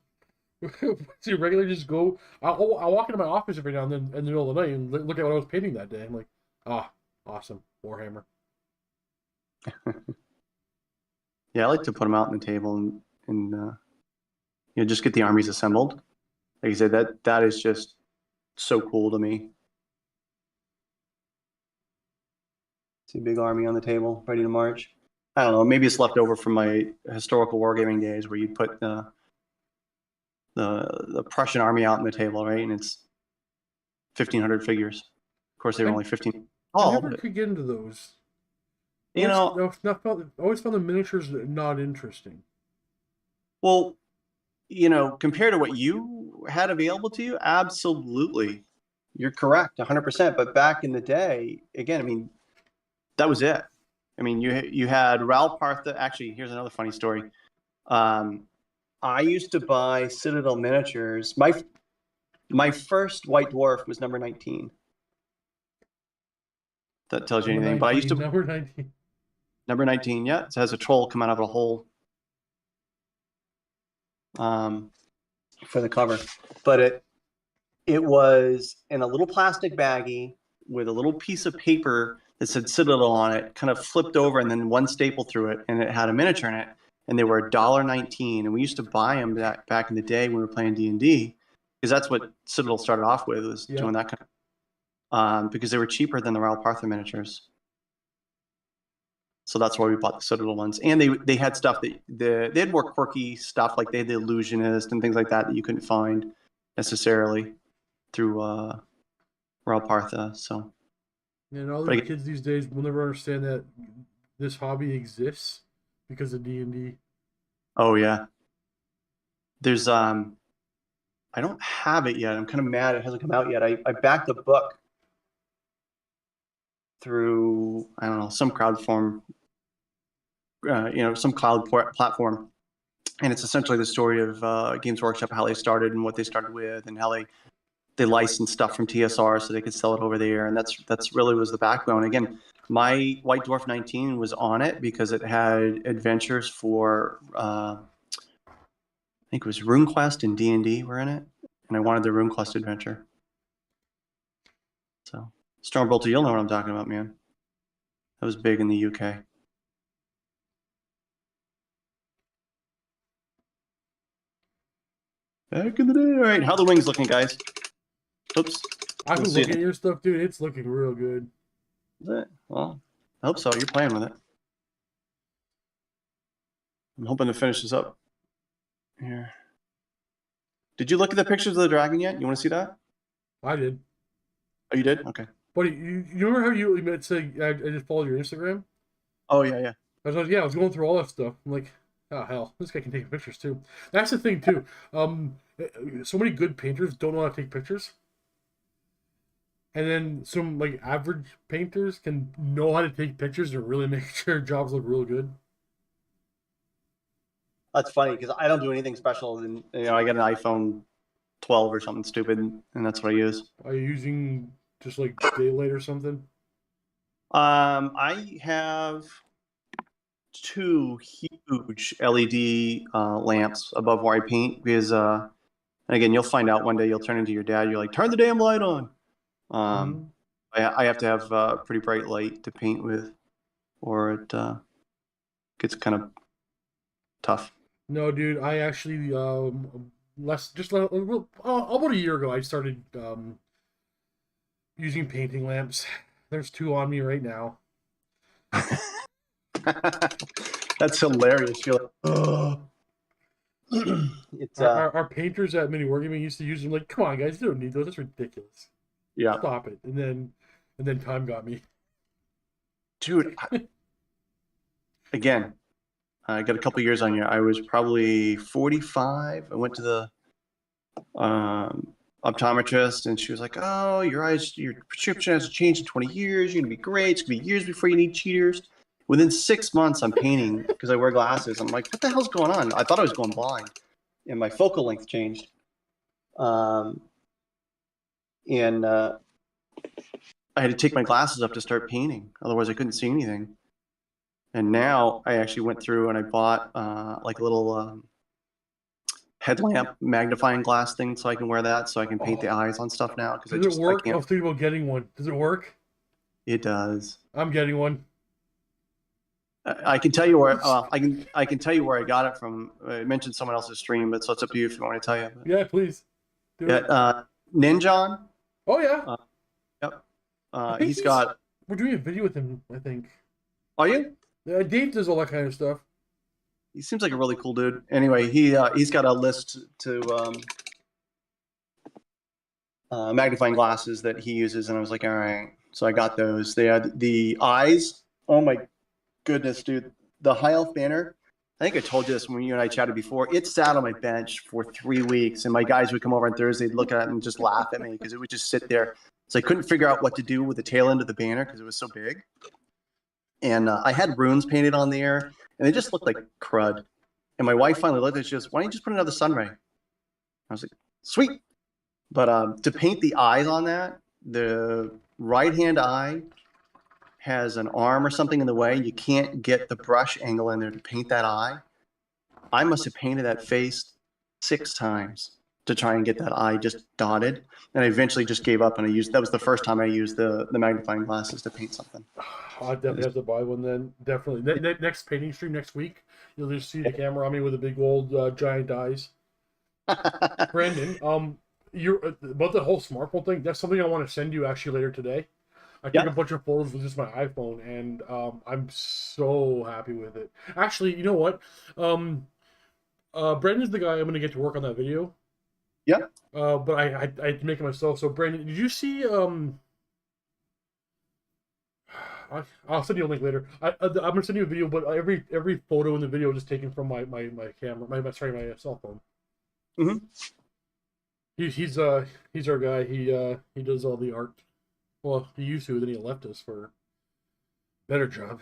regularly just go. I'll walk into my office every now and then in the middle of the night and look at what I was painting that day. I'm like, awesome, Warhammer. Yeah, I like to put them out on the table and just get the armies assembled. Like I said, that is just so cool to me. See a big army on the table, ready to march. I don't know. Maybe it's left over from my historical wargaming days where you put the Prussian army out on the table, right? And it's 1,500 figures. Of course, they were only 15. I never could get into those. I always found the miniatures not interesting. Well, compared to what you had available to you, absolutely. You're correct, 100%. But back in the day, again, I mean, that was it. I mean, you had Raoul Partha. Actually, here's another funny story. I used to buy Citadel miniatures. My first White Dwarf was number 19. That tells you anything. 19, but I used to number 19. Number 19, yeah. It has a troll come out of a hole for the cover. But it was in a little plastic baggie with a little piece of paper that said Citadel on it, kind of flipped over and then one staple through it, and it had a miniature in it. And they were $1.19. And we used to buy them back in the day when we were playing D&D, because that's what Citadel started off with, was doing that kind of, because they were cheaper than the Raoul Partha miniatures. So that's why we bought the Citadel ones. And they had stuff that they had more quirky stuff, like they had the Illusionist and things like that you couldn't find necessarily through Raoul Partha. So, and all the kids these days will never understand that this hobby exists because of D&D. Oh yeah. There's I don't have it yet. I'm kind of mad it hasn't come out yet. I backed the book through, I don't know, some crowd form, some cloud platform. And it's essentially the story of Games Workshop, how they started and what they started with, and how they licensed stuff from TSR so they could sell it over there. And that's really was the backbone. Again, my White Dwarf 19 was on it because it had adventures for, I think it was RuneQuest and D&D were in it. And I wanted the RuneQuest adventure. So, Stormbolter, you'll know what I'm talking about, man. That was big in the UK. Back in the day. All right, how are the wings looking, guys? Oops. I've been looking at your stuff, dude. It's looking real good. Is it? Well, I hope so. You're playing with it. I'm hoping to finish this up here. Did you look at the pictures of the dragon yet? You want to see that? I did. Oh, you did? Okay. Buddy, you remember how you said I just followed your Instagram? Oh, yeah. I was going through all that stuff. I'm like, oh, hell, this guy can take pictures, too. That's the thing, too. So many good painters don't know how to take pictures. And then some, average painters can know how to take pictures and really make sure jobs look real good. That's funny, because I don't do anything special. And, I get an iPhone 12 or something stupid, and that's what I use. Are you using just, daylight or something? I have 2 huge LED lamps above where I paint, because and again, you'll find out one day, you'll turn into your dad, you're like, turn the damn light on. I have to have pretty bright light to paint with, or it gets kind of tough. No, dude, I actually about a year ago I started using painting lamps. There's 2 on me right now. That's hilarious. You're like, oh. It's our painters at Mini Wargaming used to use them. Like, come on, guys, you don't need those. That's ridiculous. Yeah. Stop it. And then time got me. Dude, again, I got a couple years on you. I was probably 45. I went to the optometrist, and she was like, "Oh, your prescription hasn't changed in 20 years. You're gonna be great. It's gonna be years before you need cheaters." Within 6 months, I'm painting because I wear glasses. I'm like, "What the hell's going on?" I thought I was going blind, and my focal length changed. And I had to take my glasses up to start painting. Otherwise, I couldn't see anything. And now I actually went through and I bought like a little headlamp magnifying glass thing so I can wear that so I can paint the eyes on stuff now. Does it work? I was thinking about getting one. Does it work? It does. I'm getting one. I can tell you where I can tell you where I got it from. I mentioned someone else's stream, but so it's up to you if you want me to tell you. But, yeah, please. Ninjon. Oh yeah. Yep. He's got. We're doing a video with him, I think. Are you? Dave does all that kind of stuff. He seems like a really cool dude. Anyway, he's got a list to magnifying glasses that he uses, and I was like, all right. So I got those. They had the eyes. Oh my goodness, dude. The high elf banner. I think I told you this when you and I chatted before. It sat on my bench for 3 weeks, and my guys would come over on Thursday, look at it, and just laugh at me because it would just sit there. So I couldn't figure out what to do with the tail end of the banner because it was so big. And I had runes painted on there, and they just looked like crud. And my wife finally looked at it. She goes, "Why don't you just put another sun ray?" I was like, "Sweet." But to paint the eyes on that, the right-hand eye has an arm or something in the way. You can't get the brush angle in there to paint that eye. I must have painted that face 6 times to try and get that eye just dotted. And I eventually just gave up, and that was the first time I used the magnifying glasses to paint something. I definitely have to buy one then. Definitely. Next painting stream next week, you'll just see the camera on me with a big old giant eyes. Brandon, you're about the whole smartphone thing. That's something I want to send you actually later today. I took a bunch of photos with just my iPhone, and I'm so happy with it. Actually, you know what? Brandon's the guy I'm going to get to work on that video. Yeah. But I make it myself. So, Brandon, did you see? I'll send you a link later. I'm gonna send you a video, but every photo in the video is taken from my camera, my cell phone. Mm-hmm. He's our guy. He does all the art. Well, he used to, then he left us for a better job.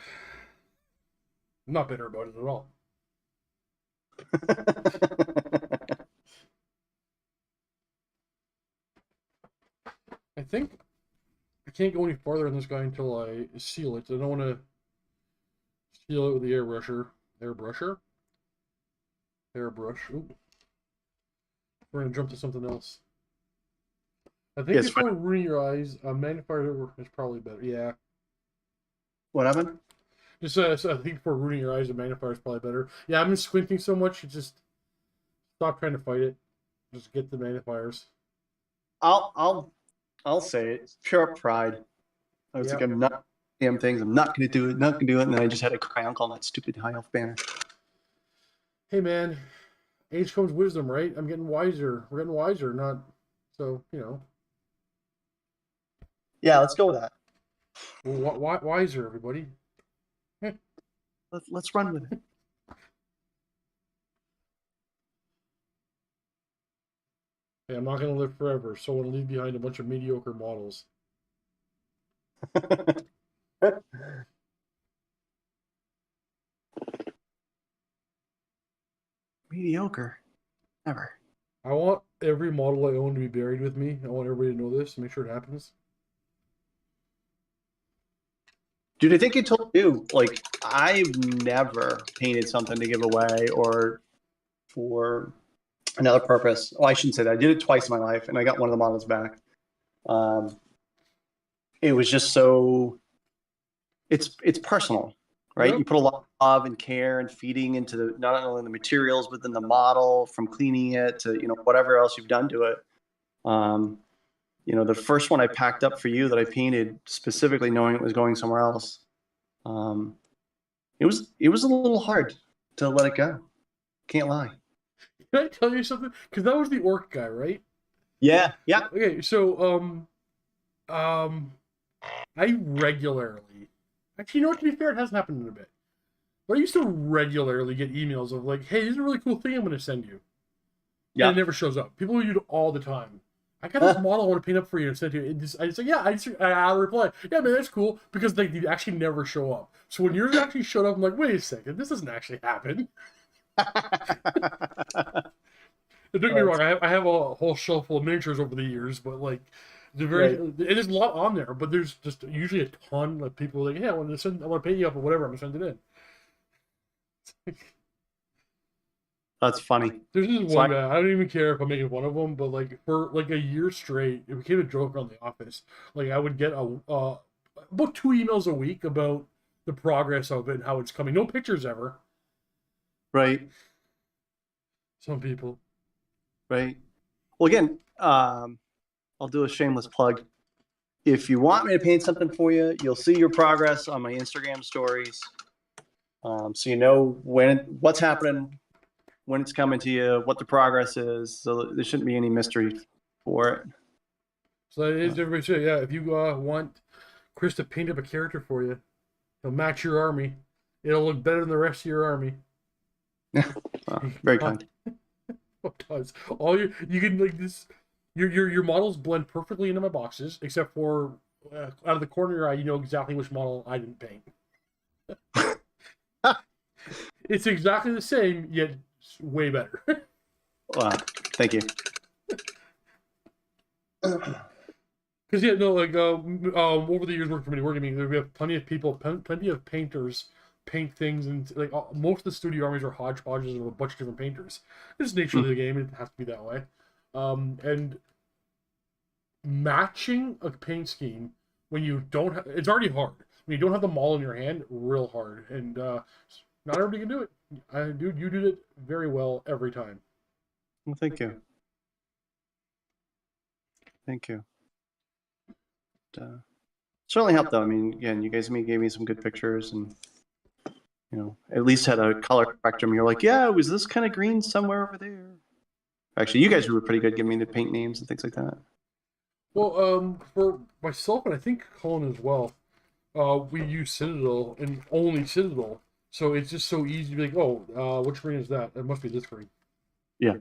I'm not bitter about it at all. I think I can't go any farther on this guy until I seal it. I don't want to seal it with the airbrush. Ooh. We're going to jump to something else. I think before ruining your eyes, a magnifier is probably better. Yeah. What happened? Just I think before ruining your eyes, a magnifier is probably better. Yeah, I've been squinting so much, you just stop trying to fight it. Just get the magnifiers. I'll say it. It's pure pride. I was like, I'm not damn things. I'm not going to do it. Not going to do it. And then I just had to cry uncle on that stupid high elf banner. Hey man, age comes wisdom, right? I'm getting wiser. We're getting wiser, not so Yeah, let's go with that. Well, wiser, everybody. Let's run with it. Hey, I'm not going to live forever, so I want to leave behind a bunch of mediocre models. Mediocre? Never. I want every model I own to be buried with me. I want everybody to know this, make sure it happens. Dude, I think I told you, like, I've never painted something to give away or for another purpose. Oh, I shouldn't say that. I did it twice in my life, and I got one of the models back. It was just so... It's personal, right? Yep. You put a lot of love and care and feeding into not only the materials, but then the model, from cleaning it to, whatever else you've done to it. The first one I packed up for you that I painted specifically knowing it was going somewhere else. It was a little hard to let it go. Can't lie. Can I tell you something? Because that was the orc guy, right? Yeah. Okay, so I regularly, actually, to be fair, it hasn't happened in a bit. But I used to regularly get emails of like, "Hey, this is a really cool thing I'm going to send you." Yeah. And it never shows up. People do it all the time. I got this model I want to paint up for you and send to you. I just like, yeah, I reply, yeah, man, that's cool, because they actually never show up. So when yours actually showed up, I'm like, wait a second, this doesn't actually happen. Don't get me wrong. I have a whole shelf full of miniatures over the years, but like, there's a lot on there. But there's just usually a ton of people like, yeah, I want to pay you up or whatever. I'm gonna send it in. That's funny. There's this one guy. I don't even care if I'm making fun of him, but like for like a year straight, it became a joke around the office. Like I would get about 2 emails a week about the progress of it and how it's coming. No pictures ever. Right. Some people. Right. Well, again, I'll do a shameless plug. If you want me to paint something for you, you'll see your progress on my Instagram stories. So you know what's happening, when it's coming to you, what the progress is. So there shouldn't be any mystery for it. So that is everybody say, yeah, if you want Chris to paint up a character for you, he'll match your army. It'll look better than the rest of your army. Very kind. It does. All you can like this. Your models blend perfectly into my boxes, except for out of the corner of your eye, you know exactly which model I didn't paint. It's exactly the same, yet way better. Thank you. Because yeah, no, like over the years working for many wargaming, we have plenty of people, plenty of painters paint things, and like most of the studio armies are hodgepodges of a bunch of different painters. It's the nature of the game; it has to be that way. And matching a paint scheme when you don't have it's already hard. When you don't have the model in your hand, real hard, and not everybody can do it. Dude, you did it very well every time. Well, thank you. Thank you. Certainly helped, though. I mean, again, you guys gave me some good pictures, and at least had a color spectrum. You're like, yeah, was this kind of green somewhere over there? Actually, you guys were pretty good giving me the paint names and things like that. Well, for myself and I think Colin as well, we use Citadel and only Citadel, so it's just so easy to be like, oh, which green is that? It must be this green. Yeah.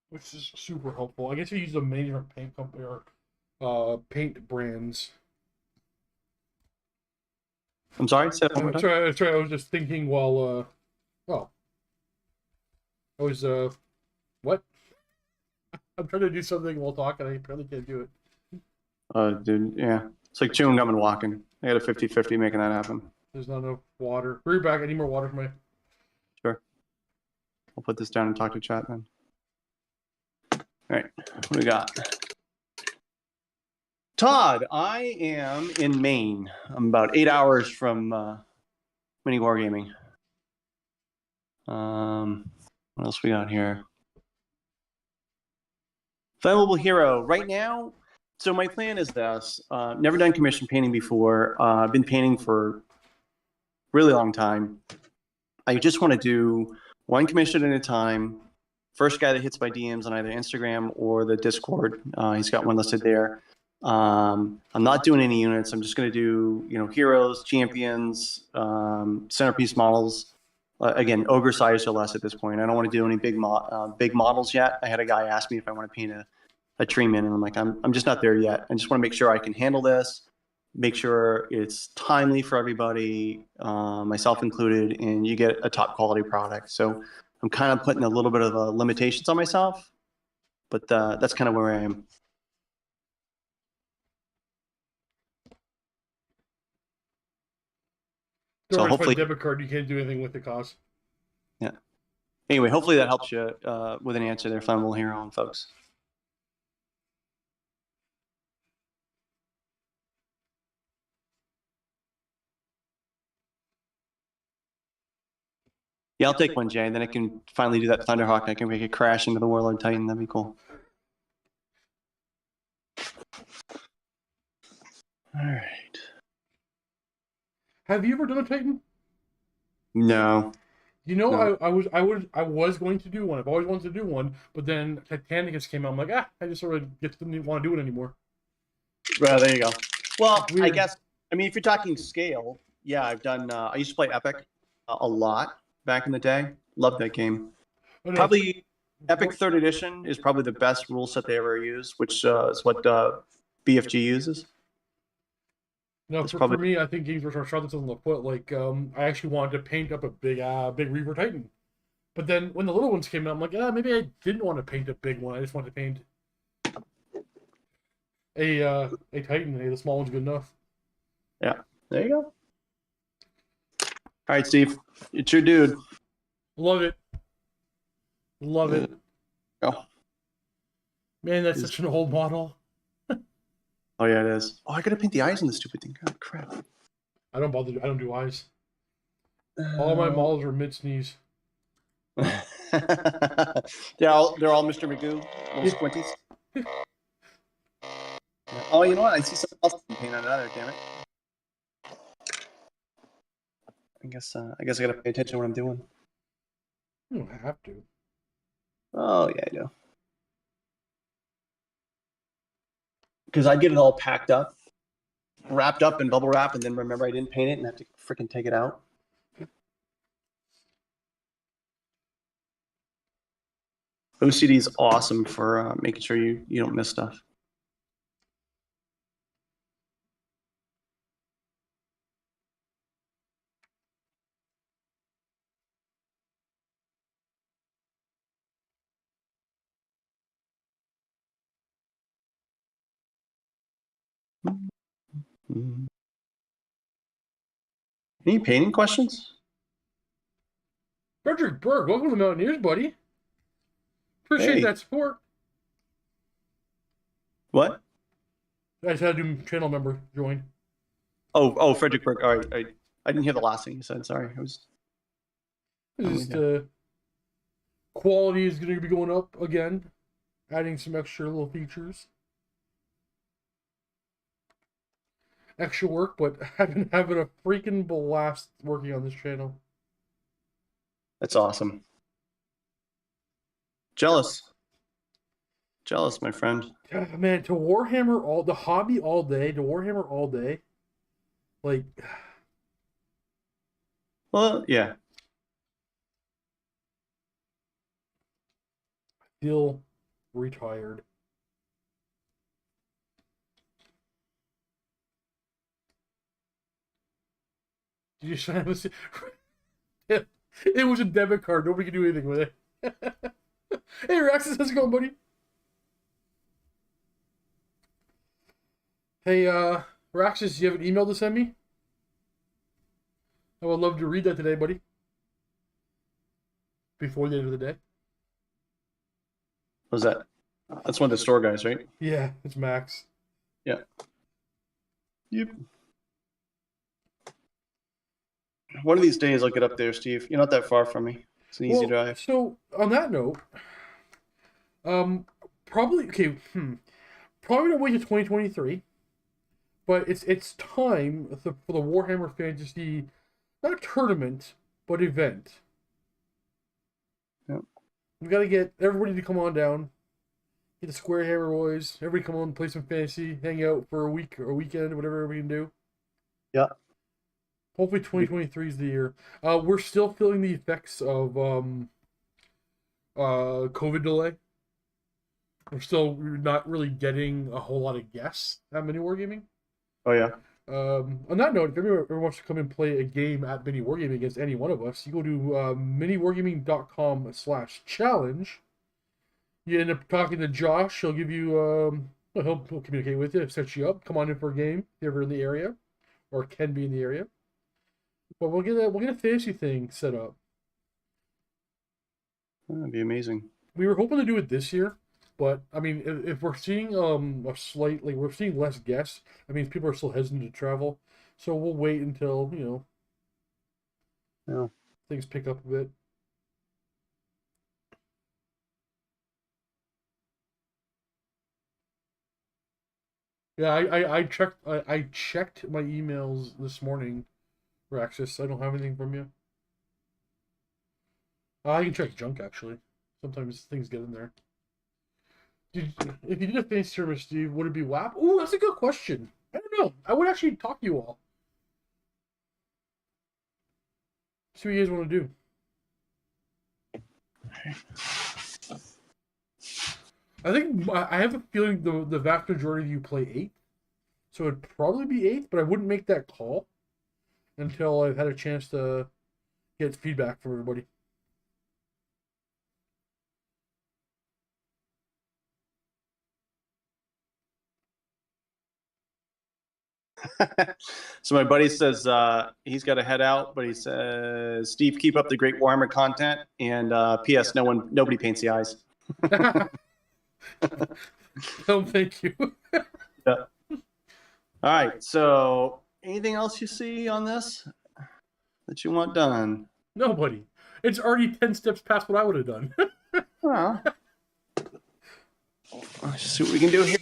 Which is super helpful. I guess you use a many different paint company or paint brands. I'm sorry. Say that one more time. Sorry. I was just thinking while. I was what? I'm trying to do something while talking. I probably can't do it. Dude, yeah. It's like chewing gum and walking. I got a 50-50 making that happen. There's not enough water. Hurry back. I need more water for me. Sure. I'll put this down and talk to chat then. All right. What do we got? Todd, I am in Maine. I'm about 8 hours from mini wargaming. What else we got here? Flammable Hero. Right now, so my plan is this. Never done commission painting before. I've been painting for a really long time. I just want to do one commission at a time. First guy that hits my DMs on either Instagram or the Discord. He's got one listed there. I'm not doing any units. I'm just going to do, heroes, champions, centerpiece models. Again, ogre size or less at this point. I don't want to do any big models yet. I had a guy ask me if I want to paint a tree man, and I'm like, I'm just not there yet. I just want to make sure I can handle this, make sure it's timely for everybody, myself included, and you get a top quality product. So I'm kind of putting a little bit of limitations on myself, but that's kind of where I am. So hopefully, debit card, you can't do anything with the cost. Yeah. Anyway, hopefully that helps you with an answer there, Flammable Hero and folks. Yeah, I'll take one, Jay. Then I can finally do that Thunderhawk. I can make it crash into the Warlord Titan. That'd be cool. All right. Have you ever done a Titan? No. No. I was going to do one. I've always wanted to do one, but then Titanicus came out. I'm like, I just sort of didn't want to do it anymore. Well, there you go. Well, I guess, if you're talking scale, yeah, I've done, I used to play Epic a lot back in the day. Loved that game. Probably Epic 3rd Edition is probably the best rule set they ever used, which is what BFG uses. No, for me, I think Games Workshop shot themselves in the foot. Like, I actually wanted to paint up a big Reaver Titan. But then when the little ones came out, I'm like, maybe I didn't want to paint a big one. I just wanted to paint a Titan. Hey, the small one's good enough. Yeah, there you go. All right, Steve, it's your dude. Love it. Love it. Oh. Man, that's such an old model. Oh yeah, it is. Oh, I gotta paint the eyes on this stupid thing. God, crap. I don't bother. I don't do eyes. All my models are mid sneeze. they're all Mr. Magoo, little squinties. Oh, you know what? I see something else paint on another. Damn it. I guess I gotta pay attention to what I'm doing. You don't have to. Oh yeah, I do. Because I get it all packed up, wrapped up in bubble wrap, and then remember I didn't paint it and have to freaking take it out. OCD is awesome for making sure you don't miss stuff. Any painting questions? Frederick Berg, welcome to the Mountaineers, buddy. Appreciate that support. What? I just had a new channel member join. Oh, Frederick Berg. All right, I didn't hear the last thing you said. Sorry, it was. Just quality is going to be going up again, adding some extra little features. Extra work, but I've been having a freaking blast working on this channel. That's awesome. Jealous, my friend. Man, to Warhammer the hobby all day, to Warhammer all day. Like, well, yeah. I feel retired. Did you sign up? It was a debit card. Nobody can do anything with it. Hey, Raxus, how's it going, buddy? Hey, Raxus, you have an email to send me? I would love to read that today, buddy. Before the end of the day. What's that? That's one of the store guys, right? Yeah, it's Max. Yeah. Yep. One of these days I'll get up there, Steve. You're not that far from me. It's an easy drive. So on that note, probably not wait to 2023, but it's time for the Warhammer Fantasy, not tournament, but event. Yep. We've got to get everybody to come on down. Get the Square Hammer boys. Everybody come on, play some fantasy, hang out for a week or a weekend, whatever we can do. Yeah. Hopefully 2023 is the year. We're still feeling the effects of COVID delay. We're still not really getting a whole lot of guests at Mini Wargaming. Oh yeah. On that note, if anyone ever wants to come and play a game at Mini Wargaming against any one of us, you go to miniwargaming.com/challenge. You end up talking to Josh. He'll give you he'll communicate with you, set you up. Come on in for a game if you're ever in the area, or can be in the area. But we'll get a fantasy thing set up. That'd be amazing. We were hoping to do it this year, but I mean, if we're seeing we're seeing less guests, I mean, people are still hesitant to travel, so we'll wait until things pick up a bit. Yeah, I checked my emails this morning, Raxus. I don't have anything from you. I can check junk actually. Sometimes things get in there. If you did a fantasy tournament, Steve, would it be WAP? Ooh, that's a good question. I don't know. I would actually talk to you all. See what you guys want to do. I think I have a feeling the vast majority of you play 8th. So it'd probably be 8th, but I wouldn't make that call until I've had a chance to get feedback from everybody. So my buddy says he's got to head out, but he says, Steve, keep up the great Warhammer content. And P.S. Nobody paints the eyes. No, thank you. Yeah. All right. So anything else you see on this that you want done? Nobody. It's already 10 steps past what I would have done. Well, let's just see what we can do here.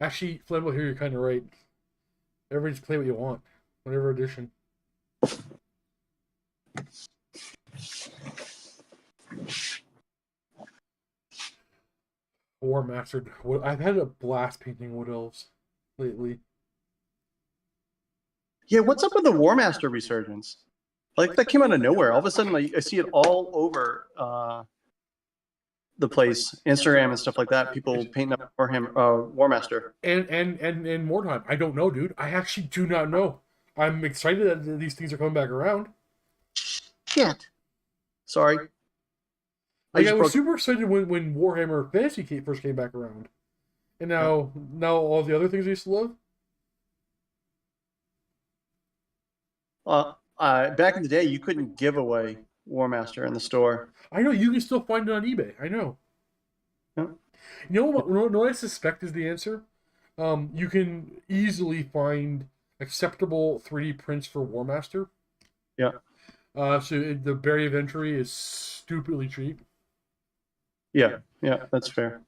Actually, Flambo, here you're kind of right. Everybody just play what you want, whatever edition. War Mastered. I've had a blast painting Wood Elves lately. Yeah, what's up with the War Master resurgence? Like that came out of nowhere. All of a sudden, I see it all over the place, Instagram and stuff like that. People painting up for him, War Master. And more time. I don't know, dude. I actually do not know. I'm excited that these things are coming back around. Shit. Sorry. I was super excited when Warhammer Fantasy first came back around. And now all the other things I used to love. Back in the day, you couldn't give away War Master in the store. I know, you can still find it on eBay. I know. Yeah. You know what I suspect is the answer? You can easily find acceptable 3D prints for War Master. Yeah. So the barrier of entry is stupidly cheap. Yeah, that's fair.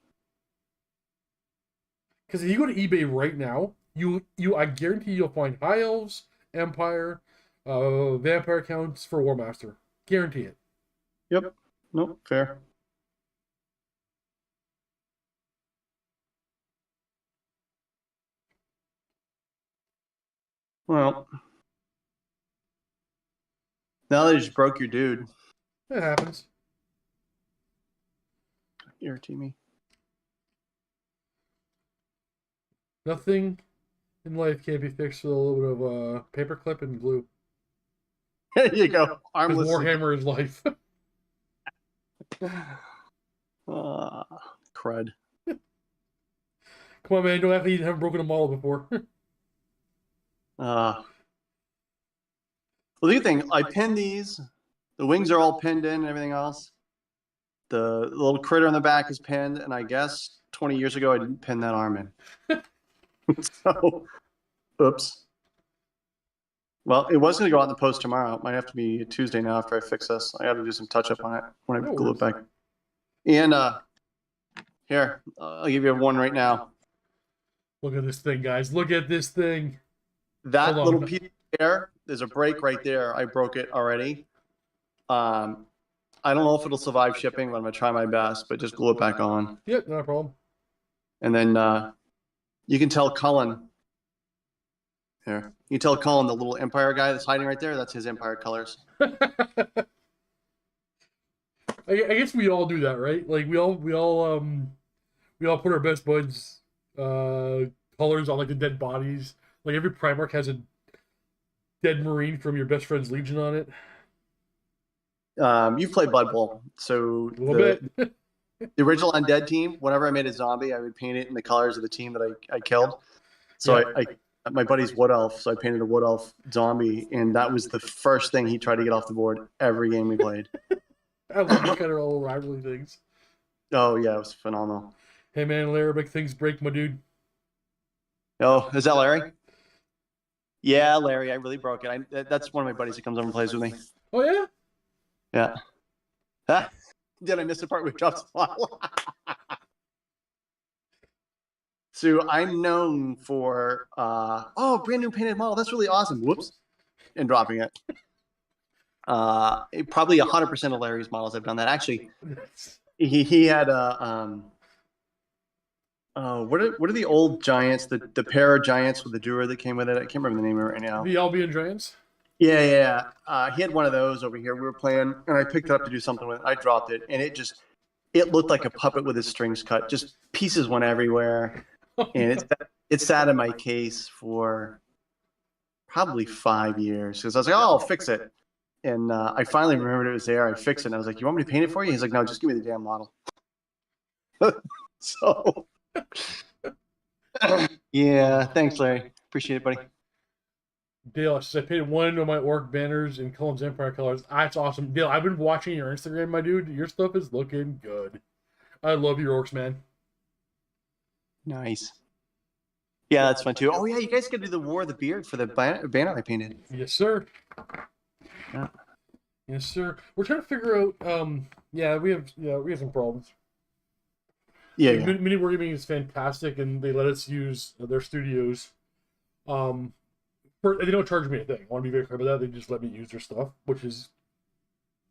Because if you go to eBay right now, I guarantee you'll find High Elves, Empire, Vampire counts for War Master. Guarantee it. Yep. Nope, fair. Well, now they just broke your dude. It happens. Irritate me. Nothing in life can't be fixed with a little bit of paperclip and glue. There you go. Armless. Warhammer is life. Crud. Come on, man. Don't act like you haven't broken a model before. Well, the good thing, I pinned these. The wings are all pinned in and everything else. The little critter in the back is pinned, and I guess 20 years ago I didn't pin that arm in. So, oops. Well, it was going to go out in the post tomorrow. It might have to be Tuesday now after I fix this. I got to do some touch-up on it when I glue it back. And here, I'll give you one right now. Look at this thing, guys. Look at this thing. That little piece there, there's a break right there. I broke it already. I don't know if it'll survive shipping, but I'm going to try my best, but just glue it back on. Yep, no problem. And then you can tell Cullen. Here. You tell Cullen, the little Empire guy that's hiding right there, that's his Empire colors. I guess we all do that, right? Like we all put our best buds colors on like the dead bodies. Like every Primarch has a dead Marine from your best friend's Legion on it. You've played Blood Bowl, so a little bit. The original Undead team, whenever I made a zombie, I would paint it in the colors of the team that I killed. So yeah. My buddy's Wood Elf, so I painted a Wood Elf zombie, and that was the first thing he tried to get off the board every game we played. I love these kind of old rivalry things. Oh yeah, it was phenomenal. Hey man, Larry, big things break, my dude. Oh, is that Larry? Yeah, Larry, I really broke it. That's one of my buddies that comes over and plays with me. Oh yeah? Yeah. Huh? Did I miss the part where it drops the bottle? So I'm known for brand new painted model. That's really awesome. Whoops. And dropping it. Probably 100% of Larry's models have done that. Actually, he had a what are the old giants? The pair of giants with the Druid that came with it. I can't remember the name of it right now. The Albion Giants. Yeah. He had one of those over here. We were playing, and I picked it up to do something with it. I dropped it, and it looked like a puppet with its strings cut. Just pieces went everywhere, and it sat in my case for probably 5 years because I was like, "Oh, I'll fix it." And I finally remembered it was there. I fixed it, and I was like, "You want me to paint it for you?" He's like, "No, just give me the damn model." So, yeah, thanks, Larry. Appreciate it, buddy. Dale says, I painted one of my orc banners in Cullen's Empire colors. That's awesome. Dale, I've been watching your Instagram, my dude. Your stuff is looking good. I love your orcs, man. Nice. Yeah, that's fun too. Oh yeah, you guys got to do the War of the Beard for the banner I painted. Yes, sir. Yeah. Yes, sir. We're trying to figure out. We have some problems. Yeah. Mini Wargaming is fantastic, and they let us use their studios. They don't charge me a thing. I want to be very clear about that. They just let me use their stuff, which is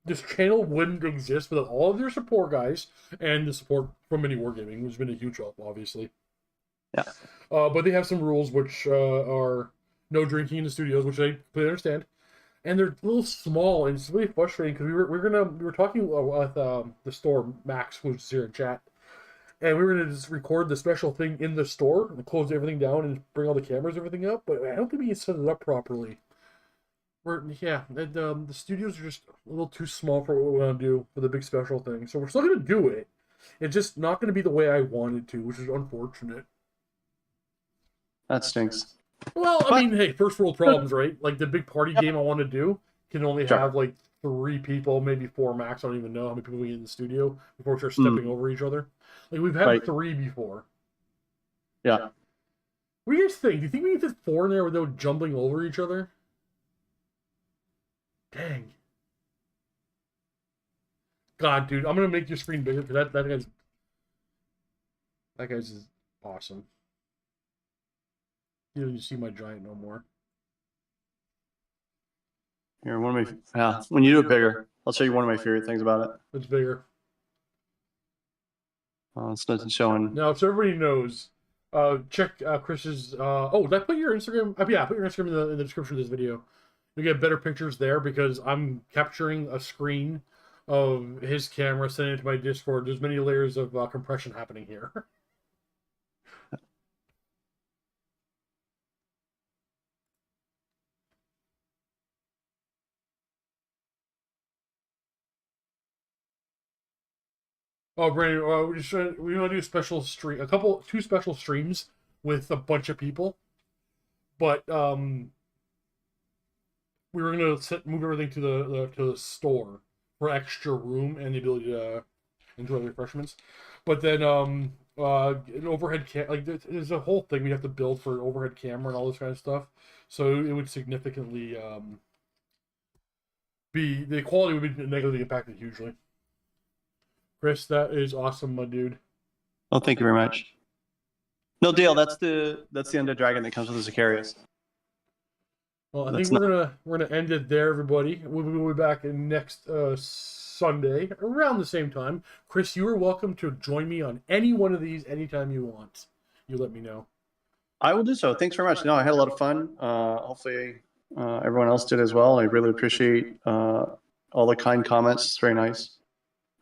this channel wouldn't exist without all of their support guys and the support from Mini Wargaming, which has been a huge help, obviously. Yeah. But they have some rules which are no drinking in the studios, which I completely understand. And they're a little small, and it's really frustrating because we were talking with the store Max, who's here in chat, and we were gonna just record the special thing in the store and close everything down and bring all the cameras, everything up. But I don't think we can set it up properly. The studios are just a little too small for what we want to do for the big special thing. So we're still gonna do it. It's just not gonna be the way I wanted to, which is unfortunate. That stinks. Well, I mean, hey, first world problems, right? Like the big party game I want to do can only have like 3 people, maybe 4 max. I don't even know how many people we get in the studio before we start stepping over each other. Like we've had 3 before. Yeah. What do you guys think? Do you think we can fit 4 in there without jumbling over each other? Dang. God, dude, I'm gonna make your screen bigger because that guy's is awesome. You don't see my giant no more. Here, when you do it bigger, I'll show you one of my favorite things about it. It's bigger. It's not showing. Now, so everybody knows, check Chris's. Did I put your Instagram? Yeah, put your Instagram in the description of this video. You get better pictures there because I'm capturing a screen of his camera, sending it to my Discord. There's many layers of compression happening here. Oh, Brandon, we want to do a special stream, 2 special streams with a bunch of people, but we were gonna move everything to the store for extra room and the ability to enjoy the refreshments. But then an overhead there's a whole thing we have to build for an overhead camera and all this kind of stuff. So it would significantly the quality would be negatively impacted hugely. Chris, that is awesome, my dude. Oh, thank you very much. No, Dale, that's the Undead Dragon that comes with the Zacharias. Well, I think we're gonna end it there, everybody. We'll be back in next Sunday around the same time. Chris, you are welcome to join me on any one of these anytime you want. You let me know. I will do so. Thanks very much. No, I had a lot of fun. Hopefully, everyone else did as well. I really appreciate all the kind comments. It's very nice.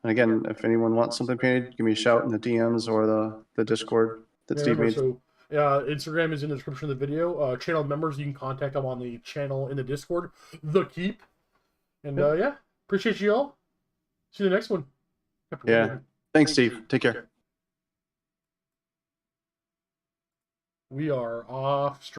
And again, if anyone wants something painted, give me a shout in the DMs or the Discord that Steve made. So, Instagram is in the description of the video. Channel members, you can contact them on the channel in the Discord. The Keep. And appreciate you all. See you in the next one. Yeah. Thanks, Steve. Take care. We are off.